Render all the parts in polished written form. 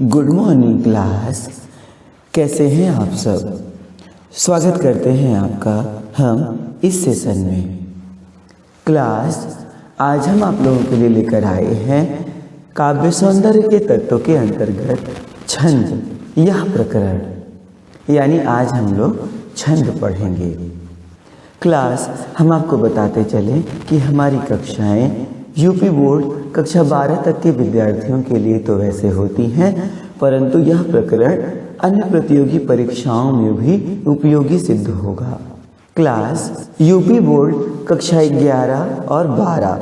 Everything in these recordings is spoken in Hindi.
Good morning class. कैसे हैं आप सब? स्वागत करते हैं आपका हम इस सेशन में। क्लास, आज हम आप लोगों के लिए लेकर आए हैं काव्य सौंदर्य के तत्वों के अंतर्गत छंद यह प्रकरण, यानी आज हम लोग छंद पढ़ेंगे। क्लास, हम आपको बताते चलें कि हमारी कक्षाएं यूपी बोर्ड कक्षा 12 तक के विद्यार्थियों के लिए तो वैसे होती हैं, परंतु यह प्रकरण अन्य प्रतियोगी परीक्षाओं में भी उपयोगी सिद्ध होगा। क्लास, यूपी बोर्ड कक्षा 11 और 12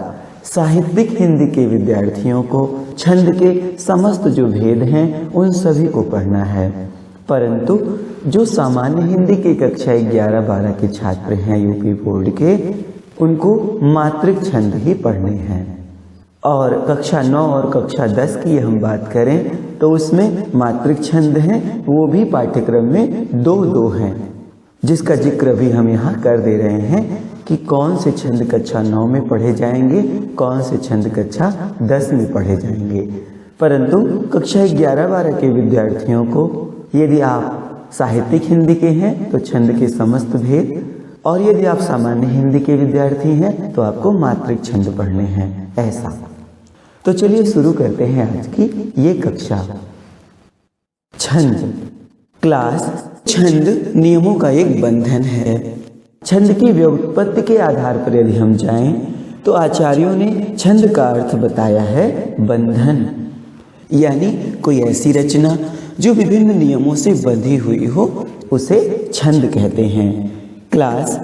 साहित्यिक हिंदी के विद्यार्थियों को छंद के समस्त जो भेद हैं उन सभी को पढ़ना है, परंतु जो सामान्य हिंदी के कक्षा 11-12 के छात्र हैं यूपी बोर्ड के, उनको मात्रिक छंद ही पढ़ने हैं। और कक्षा 9 और कक्षा 10 की हम बात करें तो उसमें मात्रिक छंद हैं, वो भी पाठ्यक्रम में 2-2 हैं, जिसका जिक्र भी हम यहाँ कर दे रहे हैं कि कौन से छंद कक्षा 9 में पढ़े जाएंगे, कौन से छंद कक्षा 10 में पढ़े जाएंगे। परंतु कक्षा 11-12 के विद्यार्थियों को यदि आप साहित्यिक हिंदी के हैं तो छंद के समस्त भेद, और यदि आप सामान्य हिंदी के विद्यार्थी हैं तो आपको मात्रिक छंद पढ़ने हैं, ऐसा। तो चलिए शुरू करते हैं आज की ये कक्षा। छंद। क्लास, छंद नियमों का एक बंधन है। छंद की व्युत्पत्ति के आधार पर यदि हम जाएं तो आचार्यों ने छंद का अर्थ बताया है बंधन, यानी कोई ऐसी रचना जो विभिन्न नियमों से बंधी हुई हो उसे छंद कहते हैं। क्लास,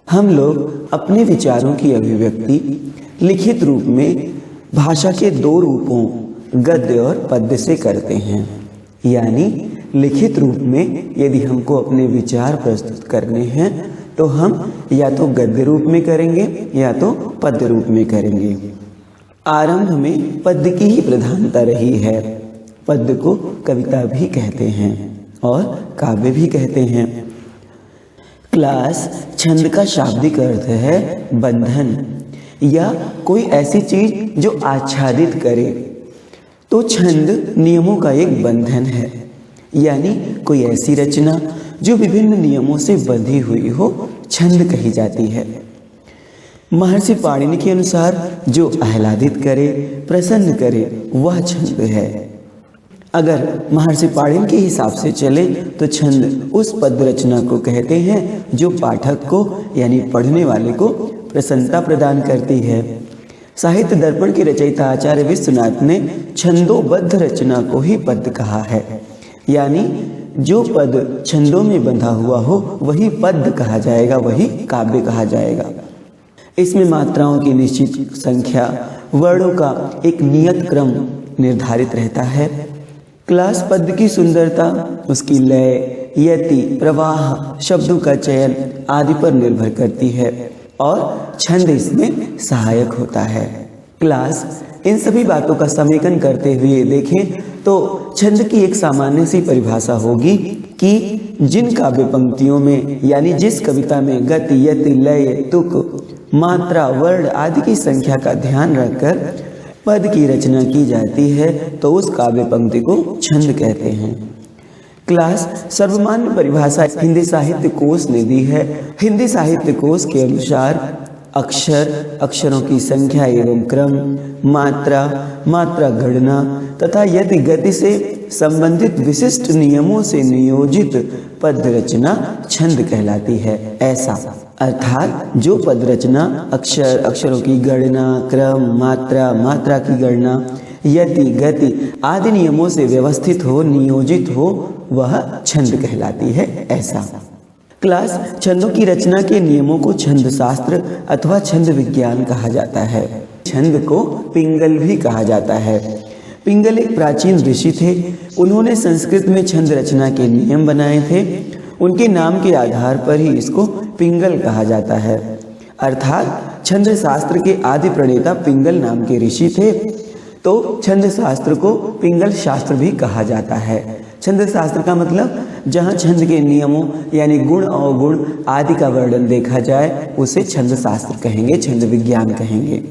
हम लोग अपने विचारों की अभिव्यक्ति लिखित रूप में भाषा के 2 रूपों गद्य और पद्य से करते हैं। यानी लिखित रूप में यदि हमको अपने विचार प्रस्तुत करने हैं तो हम या तो गद्य रूप में करेंगे या तो पद्य रूप में करेंगे। आरंभ में पद्य की ही प्रधानता रही है। पद्य को कविता भी कहते हैं और काव्य भी कहते हैं। क्लास, छंद का शाब्दिक अर्थ है बंधन या कोई ऐसी चीज जो आच्छादित करे। तो छंद नियमों का एक बंधन है, यानी कोई ऐसी रचना जो विभिन्न नियमों से बंधी हुई हो छंद कही जाती है। महर्षि पाणिनि के अनुसार जो आह्लादित करे, प्रसन्न करे, वह छंद है। अगर महर्षि पाणिनि के हिसाब से चले तो छंद उस पद्य रचना को कहते हैं जो पाठक को यानी पढ़ने वाले को प्रसन्नता प्रदान करती है। साहित्य दर्पण के रचयिता आचार्य विश्वनाथ ने छंदोबद्ध रचना को ही पद्य कहा है, यानी जो पद छंदों में बंधा हुआ हो वही पद्य कहा जाएगा, वही काव्य कहा जाएगा। इसमें मात्राओं की निश्चित संख्या, वर्णों का एक नियत क्रम निर्धारित रहता है। क्लास, पद्य की सुंदरता उसकी लय, यति, प्रवाह, शब्दों का चयन आदि पर निर्भर करती है और छंद इसमें सहायक होता है। क्लास, इन सभी बातों का समेकन करते हुए देखें तो छंद की एक सामान्य सी परिभाषा होगी कि जिन काव्य पंक्तियों में यानी जिस कविता में गति, यति, लय, तुक, मात्रा, वर्ण आदि की संख्या का ध्यान रखकर पद की रचना की जाती है तो उस काव्य पंक्ति को छंद कहते हैं। क्लास, सर्वमान्य परिभाषा हिंदी साहित्य कोश ने दी है। हिंदी साहित्य कोश के अनुसार अक्षर, अक्षरों की संख्या एवं क्रम, मात्रा, मात्रा गणना तथा यति, गति से संबंधित विशिष्ट नियमों से नियोजित पद्य रचना छंद कहलाती है, ऐसा। अर्थात जो पद रचना अक्षर, अक्षरों की गणना, क्रम, मात्रा, मात्रा की गणना, यति, गति आदि नियमों से व्यवस्थित हो, नियोजित हो, वह छंद कहलाती है, ऐसा। क्लास, छंदों की रचना के नियमों को छंद शास्त्र अथवा छंद विज्ञान कहा जाता है। छंद को पिंगल भी कहा जाता है। पिंगल एक प्राचीन ऋषि थे। उन्होंने संस्कृत में छंद रचना के नियम बनाए थे। उनके नाम के आधार पर ही इसको पिंगल कहा जाता है। अर्थात छंद शास्त्र के आदि प्रणेता पिंगल नाम के ऋषि थे, तो छंद शास्त्र को पिंगल शास्त्र भी कहा जाता है। छंद शास्त्र का मतलब जहाँ छंद के नियमों यानी गुण अवगुण आदि का वर्णन देखा जाए उसे छंद शास्त्र कहेंगे, छंद विज्ञान कहेंगे।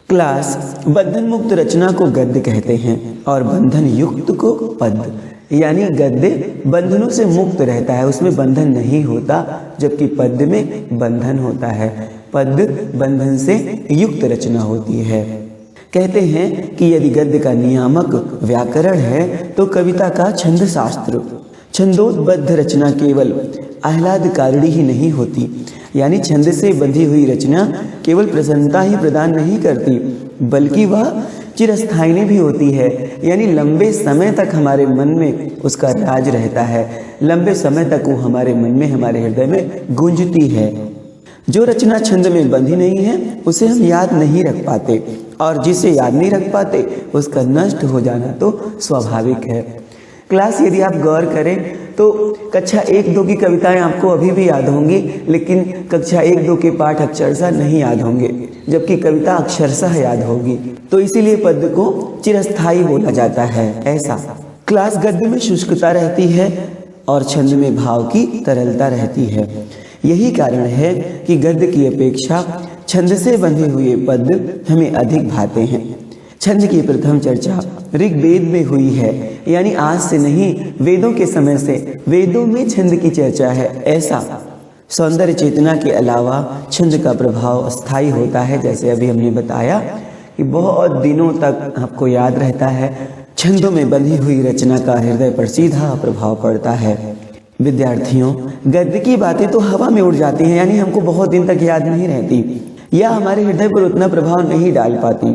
क्लास बंधन मुक्त रचना को गद्य कहते हैं और बंधन युक्त को पद्य। यानी गद्य बंधनों से मुक्त रहता है, उसमें बंधन नहीं होता, जबकि पद्य में बंधन होता है। पद्य बंधन से युक्त रचना होती है। कहते हैं कि यदि गद्य का नियामक व्याकरण है तो कविता का छंद शास्त्र। छंदोबद्ध रचना केवल आह्लादकारिणी ही नहीं होती, यानी छंद से बंधी हुई रचना केवल प्रसन्नता ही प्रदान नहीं करती, बल्कि वह चिरस्थायिनी भी होती है। यानी लंबे समय तक हमारे मन में उसका राज रहता है, लंबे समय तक वो हमारे मन में, हमारे हृदय में गूंजती है। जो रचना छंद में बंधी नहीं है उसे हम याद नहीं रख पाते, और जिसे याद नहीं रख पाते उसका नष्ट हो जाना तो स्वाभाविक है। क्लास यदि आप गौर करें तो कक्षा 1-2 की कविताएं आपको अभी भी याद होंगी, लेकिन कक्षा 1-2 के पाठ अक्षरशः नहीं याद होंगे, जबकि कविता अक्षरशः याद होगी। तो इसीलिए पद्य को चिरस्थायी बोला जाता है। ऐसा क्लास गद्य में शुष्कता रहती है और छंद में भाव की तरलता रहती है। यही कारण है कि गद्य की अपेक्षा छंद से बंधे हुए पद्य हमें अधिक भाते हैं। छंद की प्रथम चर्चा ऋग्वेद में हुई है, यानी आज से नहीं, वेदों के समय से वेदों में छंद की चर्चा है। ऐसा सौंदर्य चेतना के अलावा छंद का प्रभाव स्थायी होता है, जैसे अभी हमने बताया कि बहुत दिनों तक आपको याद रहता है। छंदों में बंधी हुई रचना का हृदय पर सीधा प्रभाव पड़ता है। विद्यार्थियों, गद्य की बातें तो हवा में उड़ जाती हैं, यानी हमको बहुत दिन तक याद नहीं रहती या हमारे हृदय पर उतना प्रभाव नहीं डाल पाती,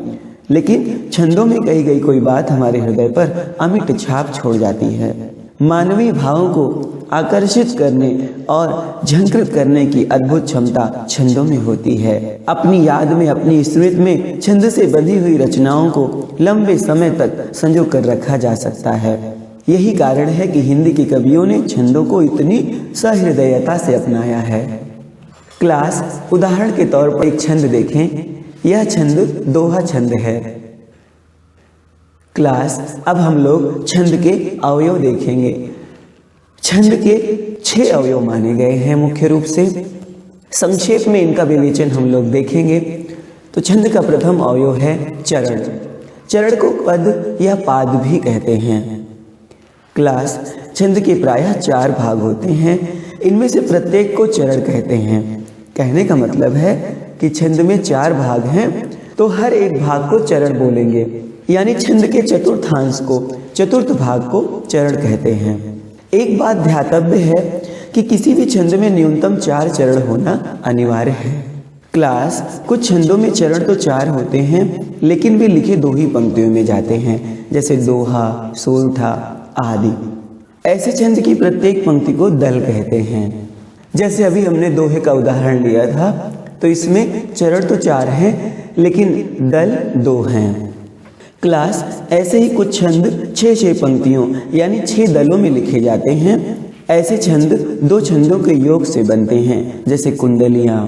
लेकिन छंदों में कही गई कोई बात हमारे हृदय पर अमिट छाप छोड़ जाती है। मानवीय भावों को आकर्षित करने और झंकृत करने की अद्भुत क्षमता छंदों में होती है। अपनी याद में, अपनी स्मृति में छंद से बंधी हुई रचनाओं को लंबे समय तक संजो कर रखा जा सकता है। यही कारण है कि हिंदी के कवियों ने छंदों को इतनी सहृदयता से अपनाया है। क्लास उदाहरण के तौर पर एक छंद देखें। यह छंद दोहा छंद है। क्लास अब हम लोग छंद के अवयव देखेंगे। छंद के 6 अवयव माने गए हैं मुख्य रूप से। संक्षेप में इनका विवेचन हम लोग देखेंगे। तो छंद का प्रथम अवयव है चरण। चरण को पद या पाद भी कहते हैं। क्लास छंद के प्रायः 4 भाग होते हैं, इनमें से प्रत्येक को चरण कहते हैं। कहने का मतलब है कि छंद में 4 भाग हैं तो हर एक भाग को चरण बोलेंगे, यानी छंद के चतुर्थांश को, चतुर्थ भाग को चरण कहते हैं। एक बात ध्यातव्य है कि किसी भी छंद में न्यूनतम 4 चरण होना अनिवार्य है। क्लास कुछ छंदों में चरण तो 4 होते हैं, लेकिन वे लिखे 2 ही पंक्तियों में जाते हैं, जैसे दोहा, सोरठा आदि। ऐसे छंद की प्रत्येक पंक्ति को दल कहते हैं। जैसे अभी हमने दोहे का उदाहरण लिया था, तो इसमें चरण तो 4 हैं, लेकिन दल 2 हैं। क्लास ऐसे ही कुछ छंद 6-6 पंक्तियों यानी 6 दलों में लिखे जाते हैं। ऐसे छंद 2 छंदों के योग से बनते हैं, जैसे कुंडलियाँ।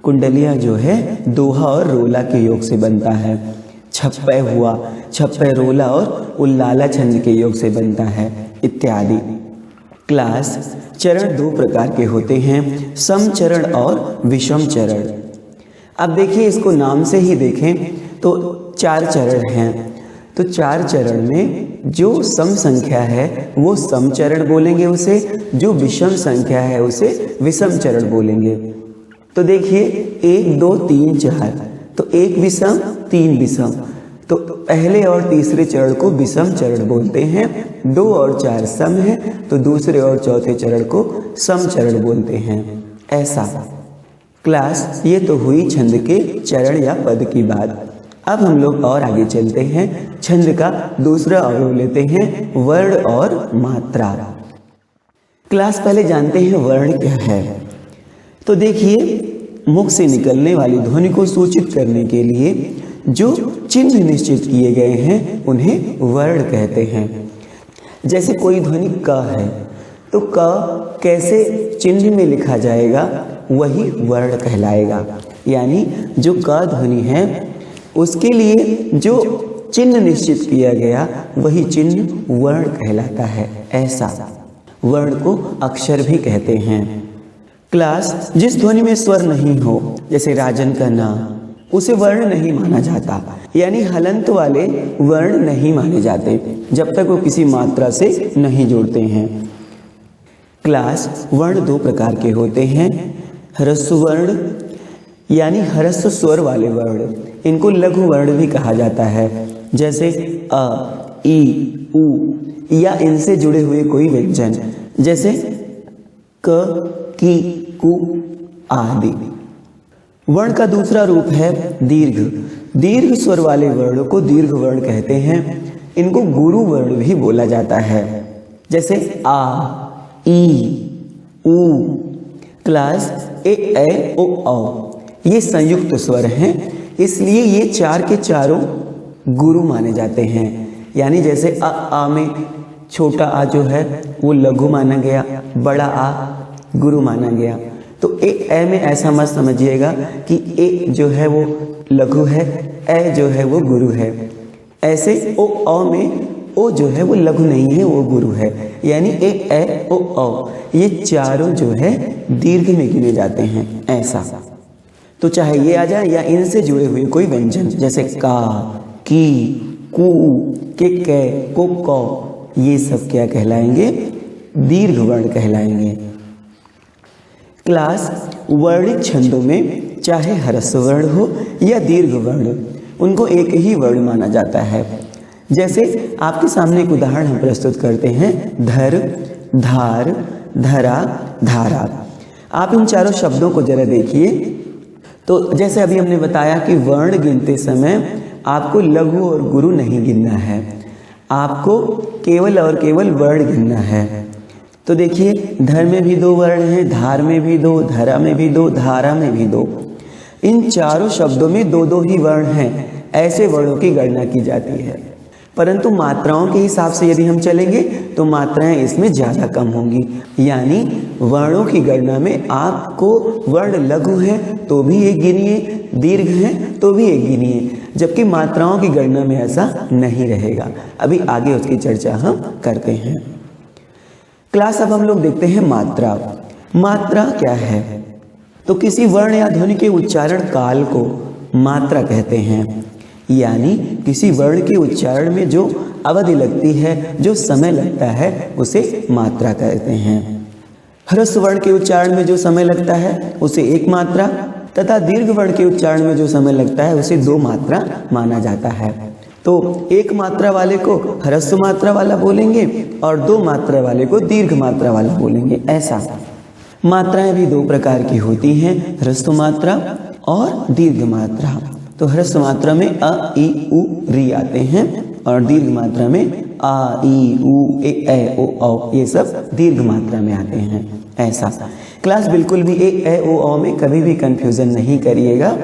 कुंडलियाँ जो है दोहा और रोला के योग से बनता है। छप्पै हुआ, छप्पै रोला और उल्लाला छंद के योग से बनता है, इत्यादि। क्लास चरण 2 प्रकार के होते हैं, सम चरण और विषम चरण। अब देखिए, इसको नाम से ही देखें तो 4 चरण हैं। तो 4 चरण में जो सम संख्या है वो सम चरण बोलेंगे उसे, जो विषम संख्या है उसे विषम चरण बोलेंगे। तो देखिए 1 2 3 4, तो 1 विषम 3 विषम, तो पहले और तीसरे चरण को विषम चरण बोलते हैं। 2 और 4 सम है, तो दूसरे और चौथे चरण को सम चरण बोलते हैं। ऐसा। क्लास ये तो हुई छंद के चरण या पद की बात। अब हम लोग और आगे चलते हैं। छंद का दूसरा अवयव लेते हैं, वर्ण और मात्रा। क्लास पहले जानते हैं वर्ण क्या है। तो देखिए, मुख से निकलने वाली ध्वनि को सूचित करने के लिए जो चिन्ह निश्चित किए गए हैं उन्हें वर्ण कहते हैं। जैसे कोई ध्वनि क है, तो क कैसे चिन्ह में लिखा जाएगा वही वर्ण कहलाएगा। यानी जो क ध्वनि है उसके लिए जो चिन्ह निश्चित किया गया वही चिन्ह वर्ण कहलाता है। ऐसा वर्ण को अक्षर भी कहते हैं। क्लास जिस ध्वनि में स्वर नहीं हो, जैसे राजन का ना, उसे वर्ण नहीं माना जाता, यानी हलंत वाले वर्ण नहीं माने जाते जब तक वो किसी मात्रा से नहीं जोड़ते हैं। क्लास वर्ण दो प्रकार के होते हैं, ह्रस्व वर्ण यानी ह्रस्व स्वर वाले वर्ण, इनको लघु वर्ण भी कहा जाता है, जैसे अ, ई, उ या इनसे जुड़े हुए कोई व्यंजन जैसे क, की, कु आदि। वर्ण का दूसरा रूप है दीर्घ। दीर्घ स्वर वाले वर्ण को दीर्घ वर्ण कहते हैं, इनको गुरु वर्ण भी बोला जाता है, जैसे आ, ई, उ। क्लास ए, ओ, औ ये संयुक्त स्वर हैं, इसलिए ये चार के चारों गुरु माने जाते हैं। यानी जैसे आ में छोटा आ जो है वो लघु माना गया, बड़ा आ गुरु माना गया। तो ए में ऐसा मत समझिएगा कि ए जो है वो लघु है, ए जो है वो गुरु है। ऐसे ओ में ओ जो है वो लघु नहीं है, वो गुरु है। यानी ए, ओ ये चारों जो है दीर्घ में गिने जाते हैं ऐसा। तो चाहे ये आ जाए या इनसे जुड़े हुए कोई व्यंजन जैसे का, की, कु, के, को, ये सब क्या कहलाएंगे? दीर्घ वर्ण कहलाएंगे। क्लास वर्णित छंदों में चाहे ह्रस्व वर्ण हो या दीर्घ वर्ण, उनको एक ही वर्ण माना जाता है। जैसे आपके सामने एक उदाहरण हम प्रस्तुत करते हैं, धर, धार, धरा, धारा। आप इन चारों शब्दों को जरा देखिए। तो जैसे अभी हमने बताया कि वर्ण गिनते समय आपको लघु और गुरु नहीं गिनना है, आपको केवल और केवल वर्ण गिनना है। तो देखिए, धर में भी दो वर्ण हैं, धार में भी दो, धरा में भी दो, धारा में भी दो। इन चारों शब्दों में दो दो ही वर्ण हैं। ऐसे वर्णों की गणना की जाती है, परंतु मात्राओं के हिसाब से यदि हम चलेंगे तो मात्राएं इसमें ज़्यादा कम होंगी। यानी वर्णों की गणना में आपको वर्ण लघु है तो भी एक गिनिए, दीर्घ है तो भी एक गिनिए, जबकि मात्राओं की गणना में ऐसा नहीं रहेगा। अभी आगे उसकी चर्चा हम करते हैं। क्लास अब हम लोग देखते हैं मात्रा। मात्रा क्या है? तो किसी वर्ण या ध्वनि के उच्चारण काल को मात्रा कहते हैं, यानी किसी वर्ण के उच्चारण में जो अवधि लगती है, जो समय लगता है, उसे मात्रा कहते हैं। ह्रस्व वर्ण के उच्चारण में जो समय लगता है उसे एक मात्रा, तथा दीर्घ वर्ण के उच्चारण में जो समय लगता है उसे दो मात्रा माना जाता है। तो एक मात्रा वाले को ह्रस्व मात्रा वाला बोलेंगे और दो मात्रा वाले को दीर्घ मात्रा वाला बोलेंगे। ऐसा मात्राएं भी दो प्रकार की होती हैं, ह्रस्व मात्रा और दीर्घ मात्रा। तो ह्रस्व मात्रा में अ, ई, उ, री आते हैं और दीर्घ मात्रा में आ, ई, उ, ए, ओ, औ ये सब दीर्घ मात्रा में आते हैं। ऐसा क्लास बिल्कुल भी ए, ओ, औ में कभी भी कंफ्यूजन नहीं करिएगा,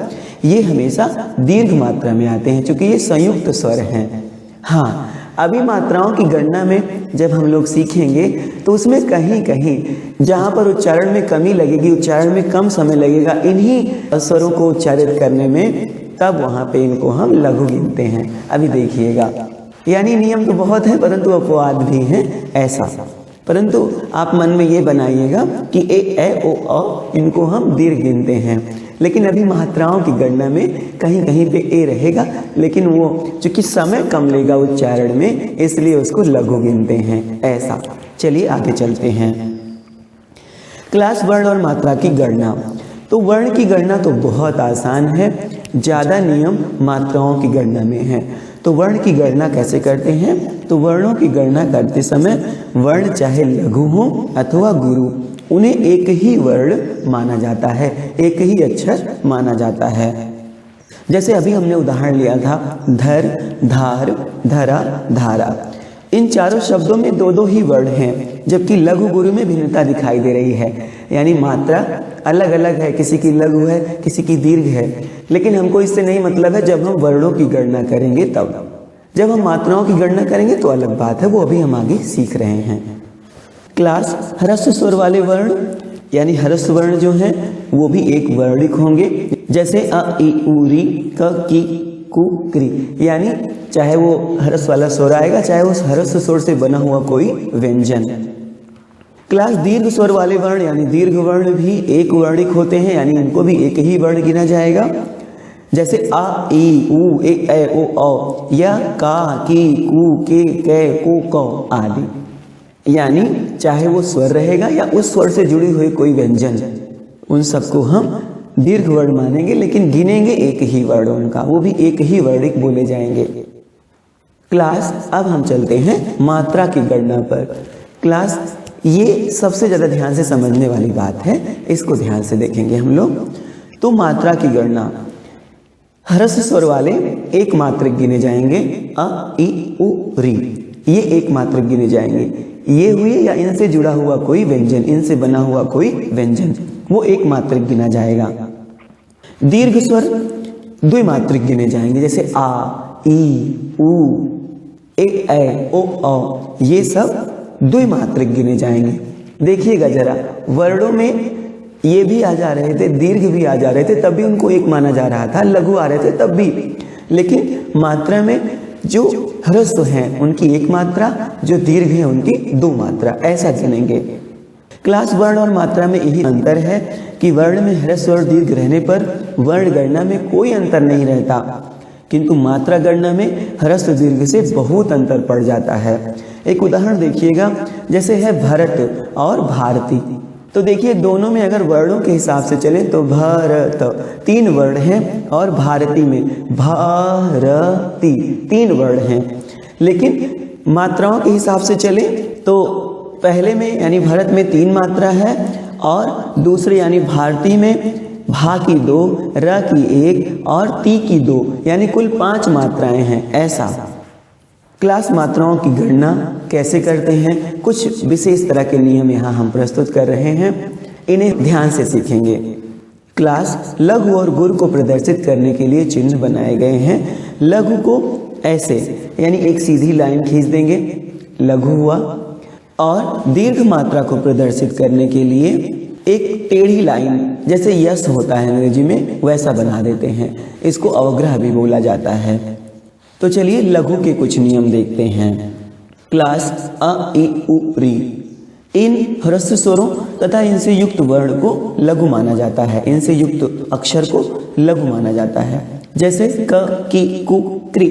ये हमेशा दीर्घ मात्रा में आते हैं क्योंकि ये संयुक्त स्वर हैं। हाँ, अभी मात्राओं की गणना में जब हम लोग सीखेंगे तो उसमें कहीं कहीं जहाँ पर उच्चारण में कमी लगेगी, उच्चारण में कम समय लगेगा इन्हीं स्वरों को उच्चारित करने में, तब वहाँ पे इनको हम लघु गिनते हैं। अभी देखिएगा, यानी नियम तो बहुत है परंतु अपवाद भी हैं ऐसा। परंतु आप मन में ये बनाइएगा कि ए, ओ, औ इनको हम दीर्घ गिनते हैं, लेकिन अभी मात्राओं की गणना में कहीं कहीं पे ए रहेगा, लेकिन वो चूंकि समय कम लेगा उच्चारण में इसलिए उसको लघु गिनते हैं। ऐसा चलिए आगे चलते हैं। क्लास वर्ण और मात्रा की गणना। तो वर्ण की गणना तो बहुत आसान है, ज़्यादा नियम मात्राओं की गणना में है। तो वर्ण की गणना कैसे करते हैं? तो वर्णों की गणना करते समय वर्ण चाहे लघु हो अथवा गुरु, उन्हें एक ही वर्ण माना जाता है, एक ही अक्षर माना जाता है। जैसे अभी हमने उदाहरण लिया था, धर, धार, धरा, धारा। इन चारों शब्दों में दो दो ही वर्ण हैं, जबकि लघु गुरु में भिन्नता दिखाई दे रही है, यानी मात्रा अलग अलग है, किसी की लघु है, किसी की दीर्घ है। लेकिन हमको इससे नहीं मतलब है, जब हम वर्णों की गणना करेंगे तब। जब हम मात्राओं की गणना करेंगे तो अलग बात है, वो अभी हम आगे सीख रहे हैं। क्लास ह्रस्व स्वर वाले वर्ण यानी ह्रस्व वर्ण जो हैं वो भी एक वर्णिक होंगे, जैसे अ, ई, उ, री, क, की, कु, क्री। यानी चाहे वो ह्रस्व वाला स्वर आएगा, चाहे उस ह्रस्व स्वर से बना हुआ कोई व्यंजन। क्लास दीर्घ स्वर वाले वर्ण यानी दीर्घ वर्ण भी एक वर्णिक होते हैं, यानी इनको भी एक ही वर्ण गिना जाएगा। जैसे अ ई उ ए ऐ ओ औ या का की कू के कै को कौ आदि। यानी चाहे वो स्वर रहेगा या उस स्वर से जुड़ी हुई कोई व्यंजन, उन सबको हम दीर्घ वर्ण मानेंगे, लेकिन गिनेंगे एक ही वर्ण उनका, वो भी एक ही वर्णिक बोले जाएंगे। क्लास अब हम चलते हैं मात्रा की गणना पर। क्लास ये सबसे ज़्यादा ध्यान से समझने वाली बात है, इसको ध्यान से देखेंगे हम लोग। तो मात्रा की गणना, ह्रस्व स्वर वाले एक मात्रक गिने जाएंगे, अ ई उ री, ये एक मात्रक गिने जाएंगे। ये हुए या इनसे जुड़ा हुआ कोई व्यंजन, इनसे बना हुआ कोई व्यंजन, वो एक मात्रक गिना जाएगा। दीर्घ स्वर द्विमात्रिक गिने जाएंगे, जैसे आ ई उ ए ऐ ओ औ, ये सब द्विमात्रिक गिने जाएंगे। देखिएगा जरा, वर्णों में ये भी आ जा रहे थे, दीर्घ भी आ जा रहे थे, तब भी उनको एक माना जा रहा था, लघु आ रहे थे तब भी, लेकिन मात्रा में जो ह्रस्व हैं उनकी एक मात्रा, जो दीर्घ है उनकी दो मात्रा, ऐसा गिनेंगे। क्लास वर्ण और मात्रा में यही अंतर है कि वर्ण में ह्रस्व और दीर्घ रहने पर वर्ण गणना में कोई अंतर नहीं रहता, किंतु मात्रा गणना में ह्रस्व दीर्घ से बहुत अंतर पड़ जाता है। एक उदाहरण देखिएगा, जैसे है भरत और भारती। तो देखिए दोनों में अगर वर्णों के हिसाब से चले तो भरत तीन वर्ण हैं और भारती में भारती तीन वर्ण हैं, लेकिन मात्राओं के हिसाब से चले तो पहले में यानी भरत में तीन मात्रा है और दूसरे यानी भारती में भा की दो, र की एक और ती की दो, यानी कुल 5 मात्राएं हैं। ऐसा क्लास मात्राओं की गणना कैसे करते हैं, कुछ विशेष तरह के नियम यहाँ हम प्रस्तुत कर रहे हैं, इन्हें ध्यान से सीखेंगे। क्लास लघु और गुरु को प्रदर्शित करने के लिए चिन्ह बनाए गए हैं। लघु को ऐसे यानी एक सीधी लाइन खींच देंगे, लघु हुआ, और दीर्घ मात्रा को प्रदर्शित करने के लिए एक टेढ़ी लाइन, जैसे यस होता है अंग्रेजी में, वैसा बना देते हैं। इसको अवग्रह भी बोला जाता है। तो चलिए लघु के कुछ नियम देखते हैं। क्लास अ ई उ री, इन ह्रस्व स्वरों तथा इनसे युक्त वर्ण को लघु माना जाता है, इनसे युक्त अक्षर को लघु माना जाता है। जैसे क की कु क्री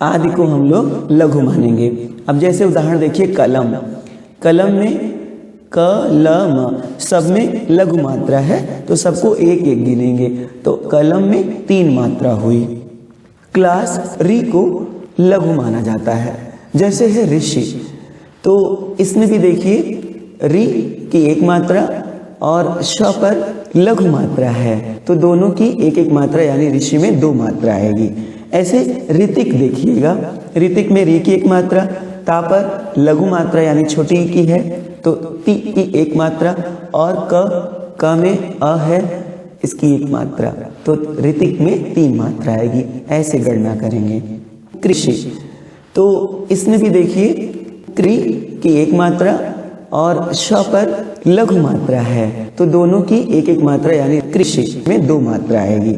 आदि को हम लोग लघु मानेंगे। अब जैसे उदाहरण देखिए, कलम, कलम में क ल म सब में लघु मात्रा है तो सबको एक एक गिनेंगे, तो कलम में 3 मात्रा हुई। क्लास री को लघु माना जाता है। जैसे है ऋषि, तो इसमें भी देखिए री की एक मात्रा और श पर लघु मात्रा है, तो दोनों की एक एक मात्रा यानी ऋषि में 2 मात्रा आएगी। ऐसे ऋतिक देखिएगा, ऋतिक में री की एक मात्रा, ता पर लघु मात्रा यानी छोटी की है तो ती की एक मात्रा, और क में अ है इसकी एक मात्रा, तो ऋतिक में 3 मात्रा आएगी। ऐसे गणना करेंगे। कृषि, तो इसमें भी देखिए क्री की एक मात्रा और श पर लघु मात्रा है, तो दोनों की एक एक मात्रा यानी कृषि में 2 मात्रा आएगी।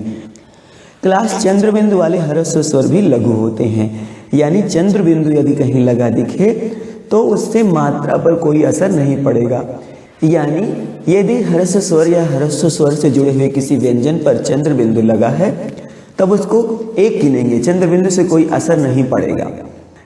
क्लास चंद्र बिंदु वाले ह्रस्व स्वर भी लघु होते हैं, यानी चंद्र बिंदु यदि कहीं लगा दिखे तो उससे मात्रा पर कोई असर नहीं पड़ेगा। यानी यदि ह्रस्व स्वर या ह्रस्व स्वर से जुड़े हुए किसी व्यंजन पर चंद्र बिंदु लगा है तब उसको एक गिनेंगे, चंद्र बिंदु से कोई असर नहीं पड़ेगा।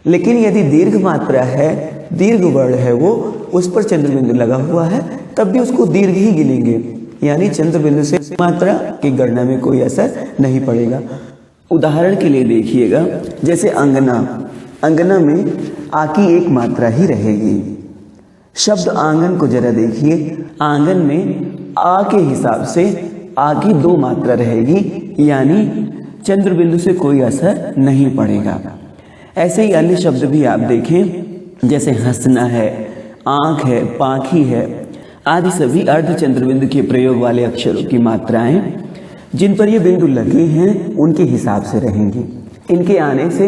लेकिन यदि दीर्घ मात्रा है, दीर्घ वर्ण है वो, उस पर चंद्र बिंदु लगा हुआ है, तब भी उसको दीर्घ ही गिनेंगे, यानी चंद्र बिंदु से मात्रा की गणना में कोई असर नहीं पड़ेगा। उदाहरण के लिए देखिएगा, जैसे अंगना, अंगना में आ की एक मात्रा ही रहेगी। शब्द आंगन को जरा देखिए, आंगन में आ के हिसाब से आ की 2 मात्रा रहेगी, यानी चंद्र बिंदु से कोई असर नहीं पड़ेगा। ऐसे ही अन्य शब्द भी आप देखें, जैसे हंसना है, आंख है, पाखी है आदि सभी अर्ध चंद्र बिंदु के प्रयोग वाले अक्षरों की मात्राएं जिन पर ये बिंदु लगे हैं उनके हिसाब से रहेंगी। इनके आने से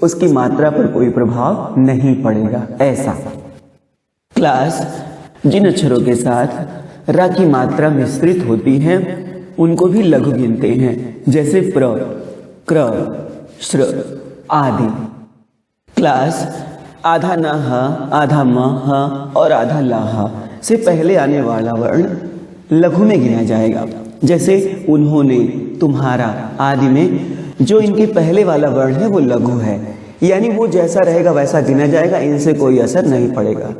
उसकी मात्रा पर कोई प्रभाव नहीं पड़ेगा। ऐसा क्लास जिन अक्षरों के साथ र की मात्रा मिश्रित होती है उनको भी लघु गिनते हैं, जैसे प्र, क्र, श्र आदि। क्लास आधा न ह, आधा म ह और आधा ला ह से पहले आने वाला वर्ण लघु में गिना जाएगा। जैसे उन्होंने, तुम्हारा आदि में जो इनके पहले वाला वर्ण है वो लघु है, यानी वो जैसा रहेगा वैसा गिना जाएगा, इनसे कोई असर नहीं पड़ेगा।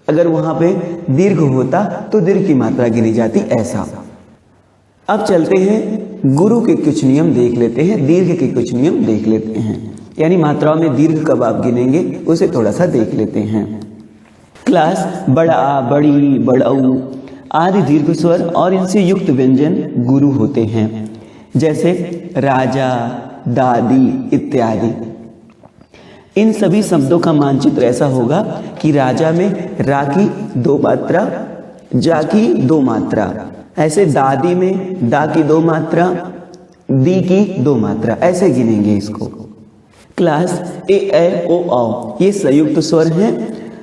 अगर वहां पे दीर्घ होता तो दीर्घ की मात्रा गिनी जाती, ऐसा। अब चलते हैं गुरु के कुछ नियम देख लेते हैं, दीर्घ के कुछ नियम देख लेते हैं, यानी मात्राओं में दीर्घ कब आप गिनेंगे उसे थोड़ा सा देख लेते हैं। क्लास बड़ा, बड़ी, बड़ऊ आदि दीर्घ स्वर और इनसे युक्त व्यंजन गुरु होते हैं, जैसे राजा, दादी इत्यादि। इन सभी शब्दों का मानचित्र ऐसा होगा कि राजा में रा की 2 मात्रा, जा की 2 मात्रा, ऐसे दादी में दा की 2 मात्रा, दी की 2 मात्रा, ऐसे गिनेंगे इसको। क्लास ए ओ औ ये संयुक्त स्वर हैं,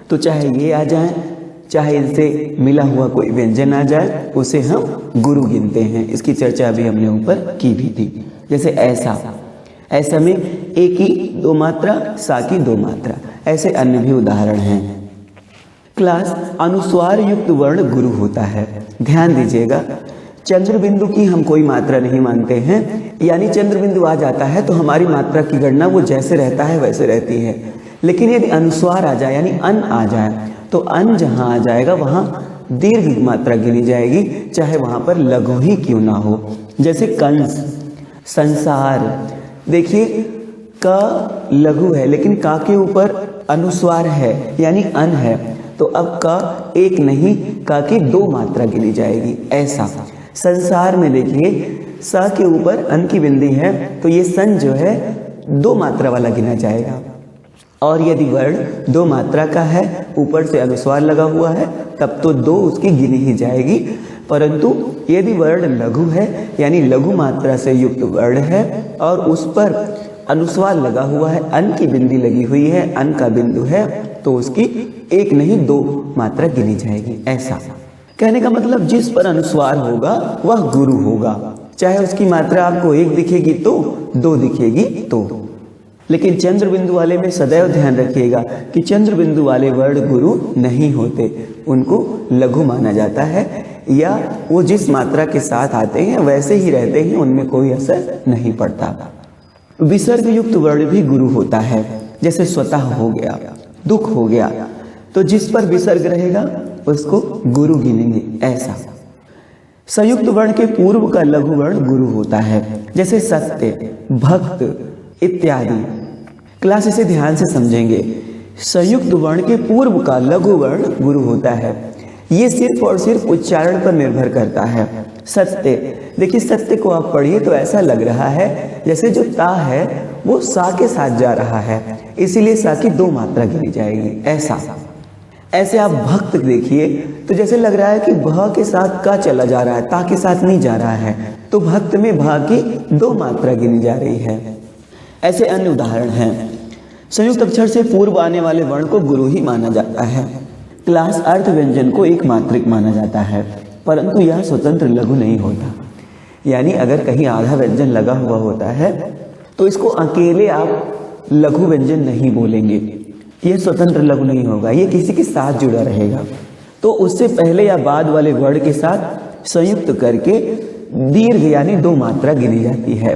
तो चाहे ये आ जाए चाहे इनसे मिला हुआ कोई व्यंजन आ जाए उसे हम गुरु गिनते हैं। इसकी चर्चा अभी हमने ऊपर की भी थी। जैसे ऐसा, ऐसा में ए की 2 मात्रा, सा की 2 मात्रा, ऐसे अन्य भी उदाहरण हैं। क्लास अनुस्वार युक्त वर्ण गुरु होता है। ध्यान दीजिएगा, चंद्र बिंदु की हम कोई मात्रा नहीं मानते हैं, यानी चंद्र बिंदु आ जाता है तो हमारी मात्रा की गणना वो जैसे रहता है वैसे रहती है। लेकिन यदि अनुस्वार आ जाए यानी अन आ जाए तो अन जहां आ जाएगा वहां दीर्घ मात्रा गिनी जाएगी, चाहे वहां पर लघु ही क्यों ना हो। जैसे कंस, संसार, देखिए क लघु है लेकिन का के ऊपर अनुस्वार है यानी अन है, तो अब का एक नहीं का की 2 मात्रा गिनी जाएगी, ऐसा। संसार में देखिए सा के ऊपर अन की बिंदी है तो ये सन जो है 2 मात्रा वाला गिना जाएगा। और यदि वर्ण 2 मात्रा का है, ऊपर से अनुस्वार लगा हुआ है, तब तो 2 उसकी गिनी ही जाएगी। परंतु यदि वर्ण लघु है यानी लघु मात्रा से युक्त वर्ण है और उस पर अनुस्वार लगा हुआ है, अन की बिंदी लगी हुई है, अन का बिंदु है, तो उसकी 1 नहीं 2 मात्रा गिनी जाएगी, ऐसा। कहने का मतलब जिस पर अनुस्वार होगा वह गुरु होगा, चाहे उसकी मात्रा आपको 1 दिखेगी तो 2 दिखेगी तो। लेकिन चंद्र बिंदु वाले में सदैव ध्यान रखिएगा कि चंद्र बिंदु वाले वर्ण गुरु नहीं होते, उनको लघु माना जाता है, या वो जिस मात्रा के साथ आते हैं वैसे ही रहते हैं, उनमें कोई असर नहीं पड़ता। विसर्ग युक्त वर्ण भी गुरु होता है, जैसे स्वतः हो गया, दुख हो गया, तो जिस पर विसर्ग रहेगा उसको गुरु गिनेंगे, ऐसा। संयुक्त वर्ण के पूर्व का लघु वर्ण गुरु होता है, जैसे सत्य, भक्त इत्यादि। क्लास इसे ध्यान से समझेंगे। संयुक्त वर्ण के पूर्व का लघु वर्ण गुरु होता है, ये सिर्फ और सिर्फ उच्चारण पर निर्भर करता है। सत्य, देखिए सत्य को आप पढ़िए तो ऐसा लग रहा है जैसे जो ता है वो सा के साथ जा रहा है, इसीलिए सा की 2 मात्रा गिनी जाएगी, ऐसा। ऐसे आप भक्त देखिए तो जैसे लग रहा है कि भ के साथ का चला जा रहा है, ता के साथ नहीं जा रहा है, तो भक्त में भा की 2 मात्रा गिनी जा रही है। ऐसे अन्य उदाहरण हैं। संयुक्त अक्षर से पूर्व आने वाले वर्ण को गुरु ही माना जाता है। क्लास अर्थ व्यंजन को एक मात्रिक माना जाता है, परंतु यह स्वतंत्र लघु नहीं होता, यानी अगर कहीं आधा व्यंजन लगा हुआ होता है तो इसको अकेले आप लघु व्यंजन नहीं बोलेंगे, यह स्वतंत्र लघु नहीं होगा, यह किसी के साथ जुड़ा रहेगा, तो उससे पहले या बाद वाले वर्ण के साथ संयुक्त करके दीर्घ यानी 2 मात्रा गिनी जाती है।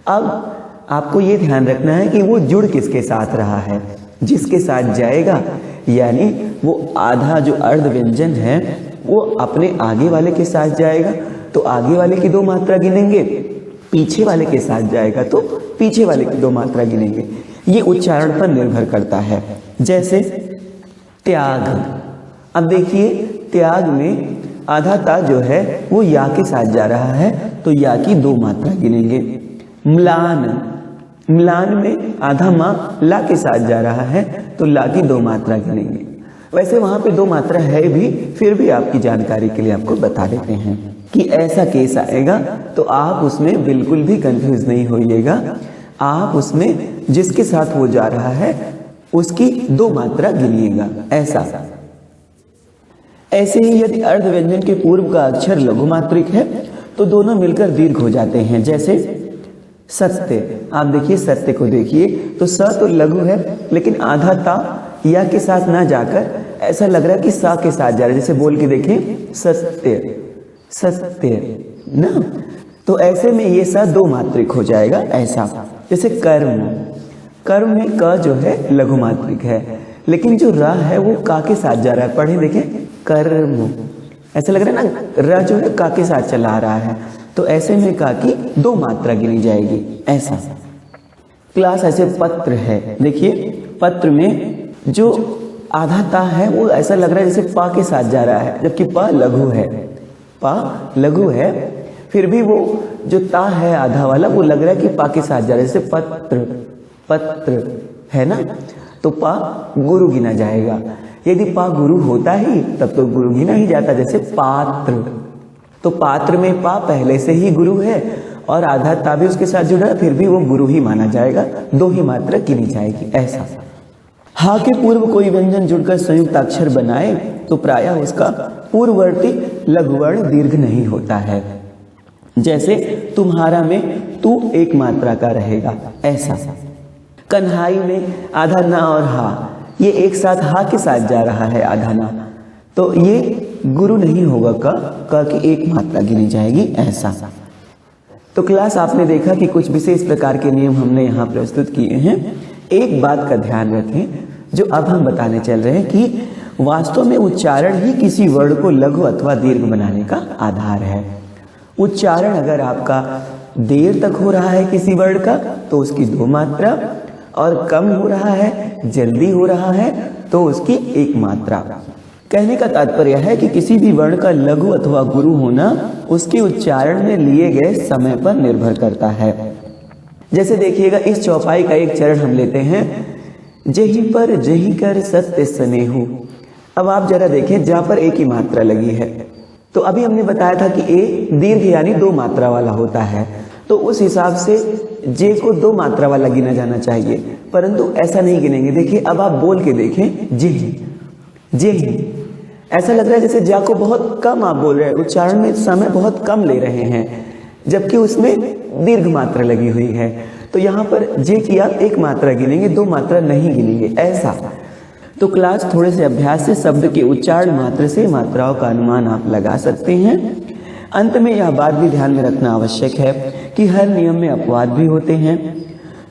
अब आपको ये ध्यान रखना है कि वो जुड़ किसके साथ रहा है, जिसके साथ जाएगा यानी वो आधा जो अर्ध व्यंजन है वो अपने आगे वाले के साथ जाएगा तो आगे वाले की 2 मात्रा गिनेंगे, पीछे वाले के साथ जाएगा तो पीछे वाले की 2 मात्रा गिनेंगे। ये उच्चारण पर निर्भर करता है। जैसे त्याग, अब देखिए त्याग में आधा ता जो है वो या के साथ जा रहा है तो या की 2 मात्रा गिनेंगे। म्लान, म्लान में आधा माँ ला के साथ जा रहा है तो ला की 2 मात्रा गिनेंगे। वैसे वहां पे 2 मात्रा है भी, फिर भी आपकी जानकारी के लिए आपको बता देते हैं कि ऐसा केस आएगा तो आप उसमें बिल्कुल भी कंफ्यूज नहीं होइएगा, आप उसमें जिसके साथ वो जा रहा है उसकी 2 मात्रा गिनिएगा, ऐसा। ऐसे ही यदि अर्ध व्यंजन के पूर्व का अक्षर लघु मात्रिक है तो दोनों मिलकर दीर्घ हो जाते हैं। जैसे सत्य, आप देखिए सत्य को देखिए तो स तो लघु है लेकिन आधा ता या के साथ ना जाकर ऐसा लग रहा है कि सा के साथ जा रहा है, जैसे बोल के देखिए सत्य, सत्य ना, तो ऐसे में ये सा दो मात्रिक हो जाएगा ऐसा। जैसे कर्म, कर्म में क जो है लघु मात्रिक है, लेकिन जो र है वो का के साथ जा रहा है। पढ़े देखें, कर्म, ऐसा लग रहा है ना, र जो है का के साथ चला रहा है, तो ऐसे में का की दो मात्रा गिनी जाएगी ऐसा। क्लास ऐसे पत्र है, देखिए पत्र में जो आधा ता है वो ऐसा लग रहा है जैसे पा के साथ जा रहा है, जबकि पा लघु है, पा लघु है, फिर भी वो जो ता है आधा वाला वो लग रहा है कि पा के साथ जा रहा है। जैसे पत्र, पत्र है ना, तो पा गुरु गिना जाएगा। यदि पा गुरु होता ही तब तो गुरु गिना ही जाता। जैसे पात्र, तो पात्र में पा पहले से ही गुरु है और आधा ता भी उसके साथ जुड़ा है, फिर भी वो गुरु ही माना जाएगा, दो ही मात्रा गिनी जाएगी ऐसा। हा के पूर्व कोई व्यंजन जुड़कर संयुक्त अक्षर बनाए तो प्रायः उसका पूर्ववर्ती लघुवर्ण दीर्घ नहीं होता है। जैसे तुम्हारा में तू एक मात्रा का रहेगा ऐसा। कन्हाई में आधा ना और हा, ये एक साथ हा के साथ जा रहा है आधा ना, तो ये गुरु नहीं होगा, का की एक मात्रा गिनी जाएगी ऐसा। तो क्लास आपने देखा कि कुछ विशेष प्रकार के नियम हमने यहाँ प्रस्तुत किए हैं। एक बात का ध्यान रखें जो अब हम बताने चल रहे हैं कि वास्तव में उच्चारण ही किसी वर्ण को लघु अथवा दीर्घ बनाने का आधार है। उच्चारण अगर आपका देर तक हो रहा है किसी वर्ण का तो उसकी दो मात्रा, और कम हो रहा है, जल्दी हो रहा है तो उसकी एक मात्रा। कहने का तात्पर्य है कि किसी भी वर्ण का लघु अथवा गुरु होना उसके उच्चारण में लिए गए समय पर निर्भर करता है। जैसे देखिएगा इस चौपाई का एक चरण हम लेते हैं, जही पर जही कर सत्य स्नेहु। अब आप जरा देखें, जहां पर एक ही मात्रा लगी है, तो अभी हमने बताया था कि ए दीर्घ यानी दो मात्रा वाला होता है, तो उस हिसाब से जे को दो मात्रा वाला गिना जाना चाहिए, परंतु ऐसा नहीं गिनेंगे। देखिए अब आप बोल के देखें, जेही, जेही, ऐसा लग रहा है जैसे जा को बहुत कम आप बोल रहे हैं, उच्चारण में समय बहुत कम ले रहे हैं, जबकि उसमें दीर्घ मात्रा लगी हुई है। तो यहाँ पर जे की आप एक मात्रा गिनेंगे, दो मात्रा नहीं गिनेंगे ऐसा। तो क्लास थोड़े से अभ्यास से शब्द के उच्चारण मात्र से मात्राओं का अनुमान आप लगा सकते हैं। अंत में यह बात भी ध्यान में रखना आवश्यक है कि हर नियम में अपवाद भी होते हैं।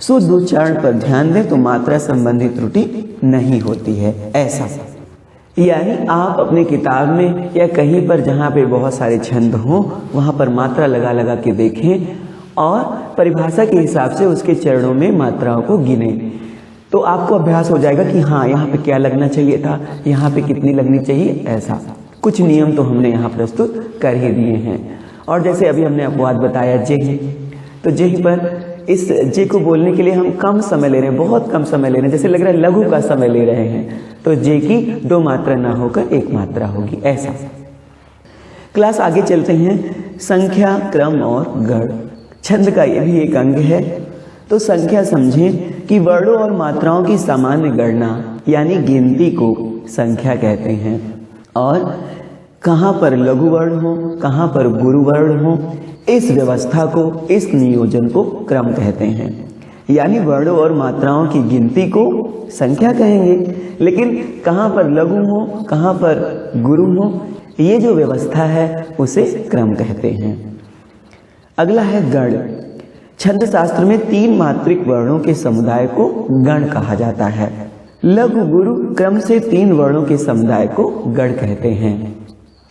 शुद्ध उच्चारण पर ध्यान दें तो मात्रा संबंधी त्रुटि नहीं होती है ऐसा। यानी आप अपने किताब में या कहीं पर जहाँ पे बहुत सारे छंद हों वहाँ पर मात्रा लगा लगा के देखें और परिभाषा के हिसाब से उसके चरणों में मात्राओं को गिनें, तो आपको अभ्यास हो जाएगा कि हाँ यहाँ पे क्या लगना चाहिए था, यहाँ पे कितनी लगनी चाहिए ऐसा। कुछ नियम तो हमने यहाँ प्रस्तुत कर ही दिए हैं। और जैसे अभी हमने अपवाद बताया जेही, तो जेही पर इस जे को बोलने के लिए हम कम समय ले रहे हैं, बहुत कम समय ले रहे हैं, जैसे लग रहा है लघु का समय ले रहे हैं, तो जे की दो मात्रा ना होकर एक मात्रा होगी ऐसा। क्लास आगे चलते हैं, संख्या, क्रम और गण। छंद का यह भी एक अंग है। तो संख्या समझें कि वर्णों और मात्राओं की सामान्य गणना यानी गिनती को संख्या कहते हैं, और कहाँ पर लघु वर्ण हो, कहाँ पर गुरु वर्ण हो, इस व्यवस्था को, इस नियोजन को क्रम कहते हैं। यानी वर्णों और मात्राओं की गिनती को संख्या कहेंगे, लेकिन कहाँ पर लघु हो, कहाँ पर गुरु हो, ये जो व्यवस्था है उसे क्रम कहते हैं। अगला है गण। छंद शास्त्र में तीन मात्रिक वर्णों के समुदाय को गण कहा जाता है। लघु गुरु क्रम से तीन वर्णों के समुदाय को गण कहते हैं।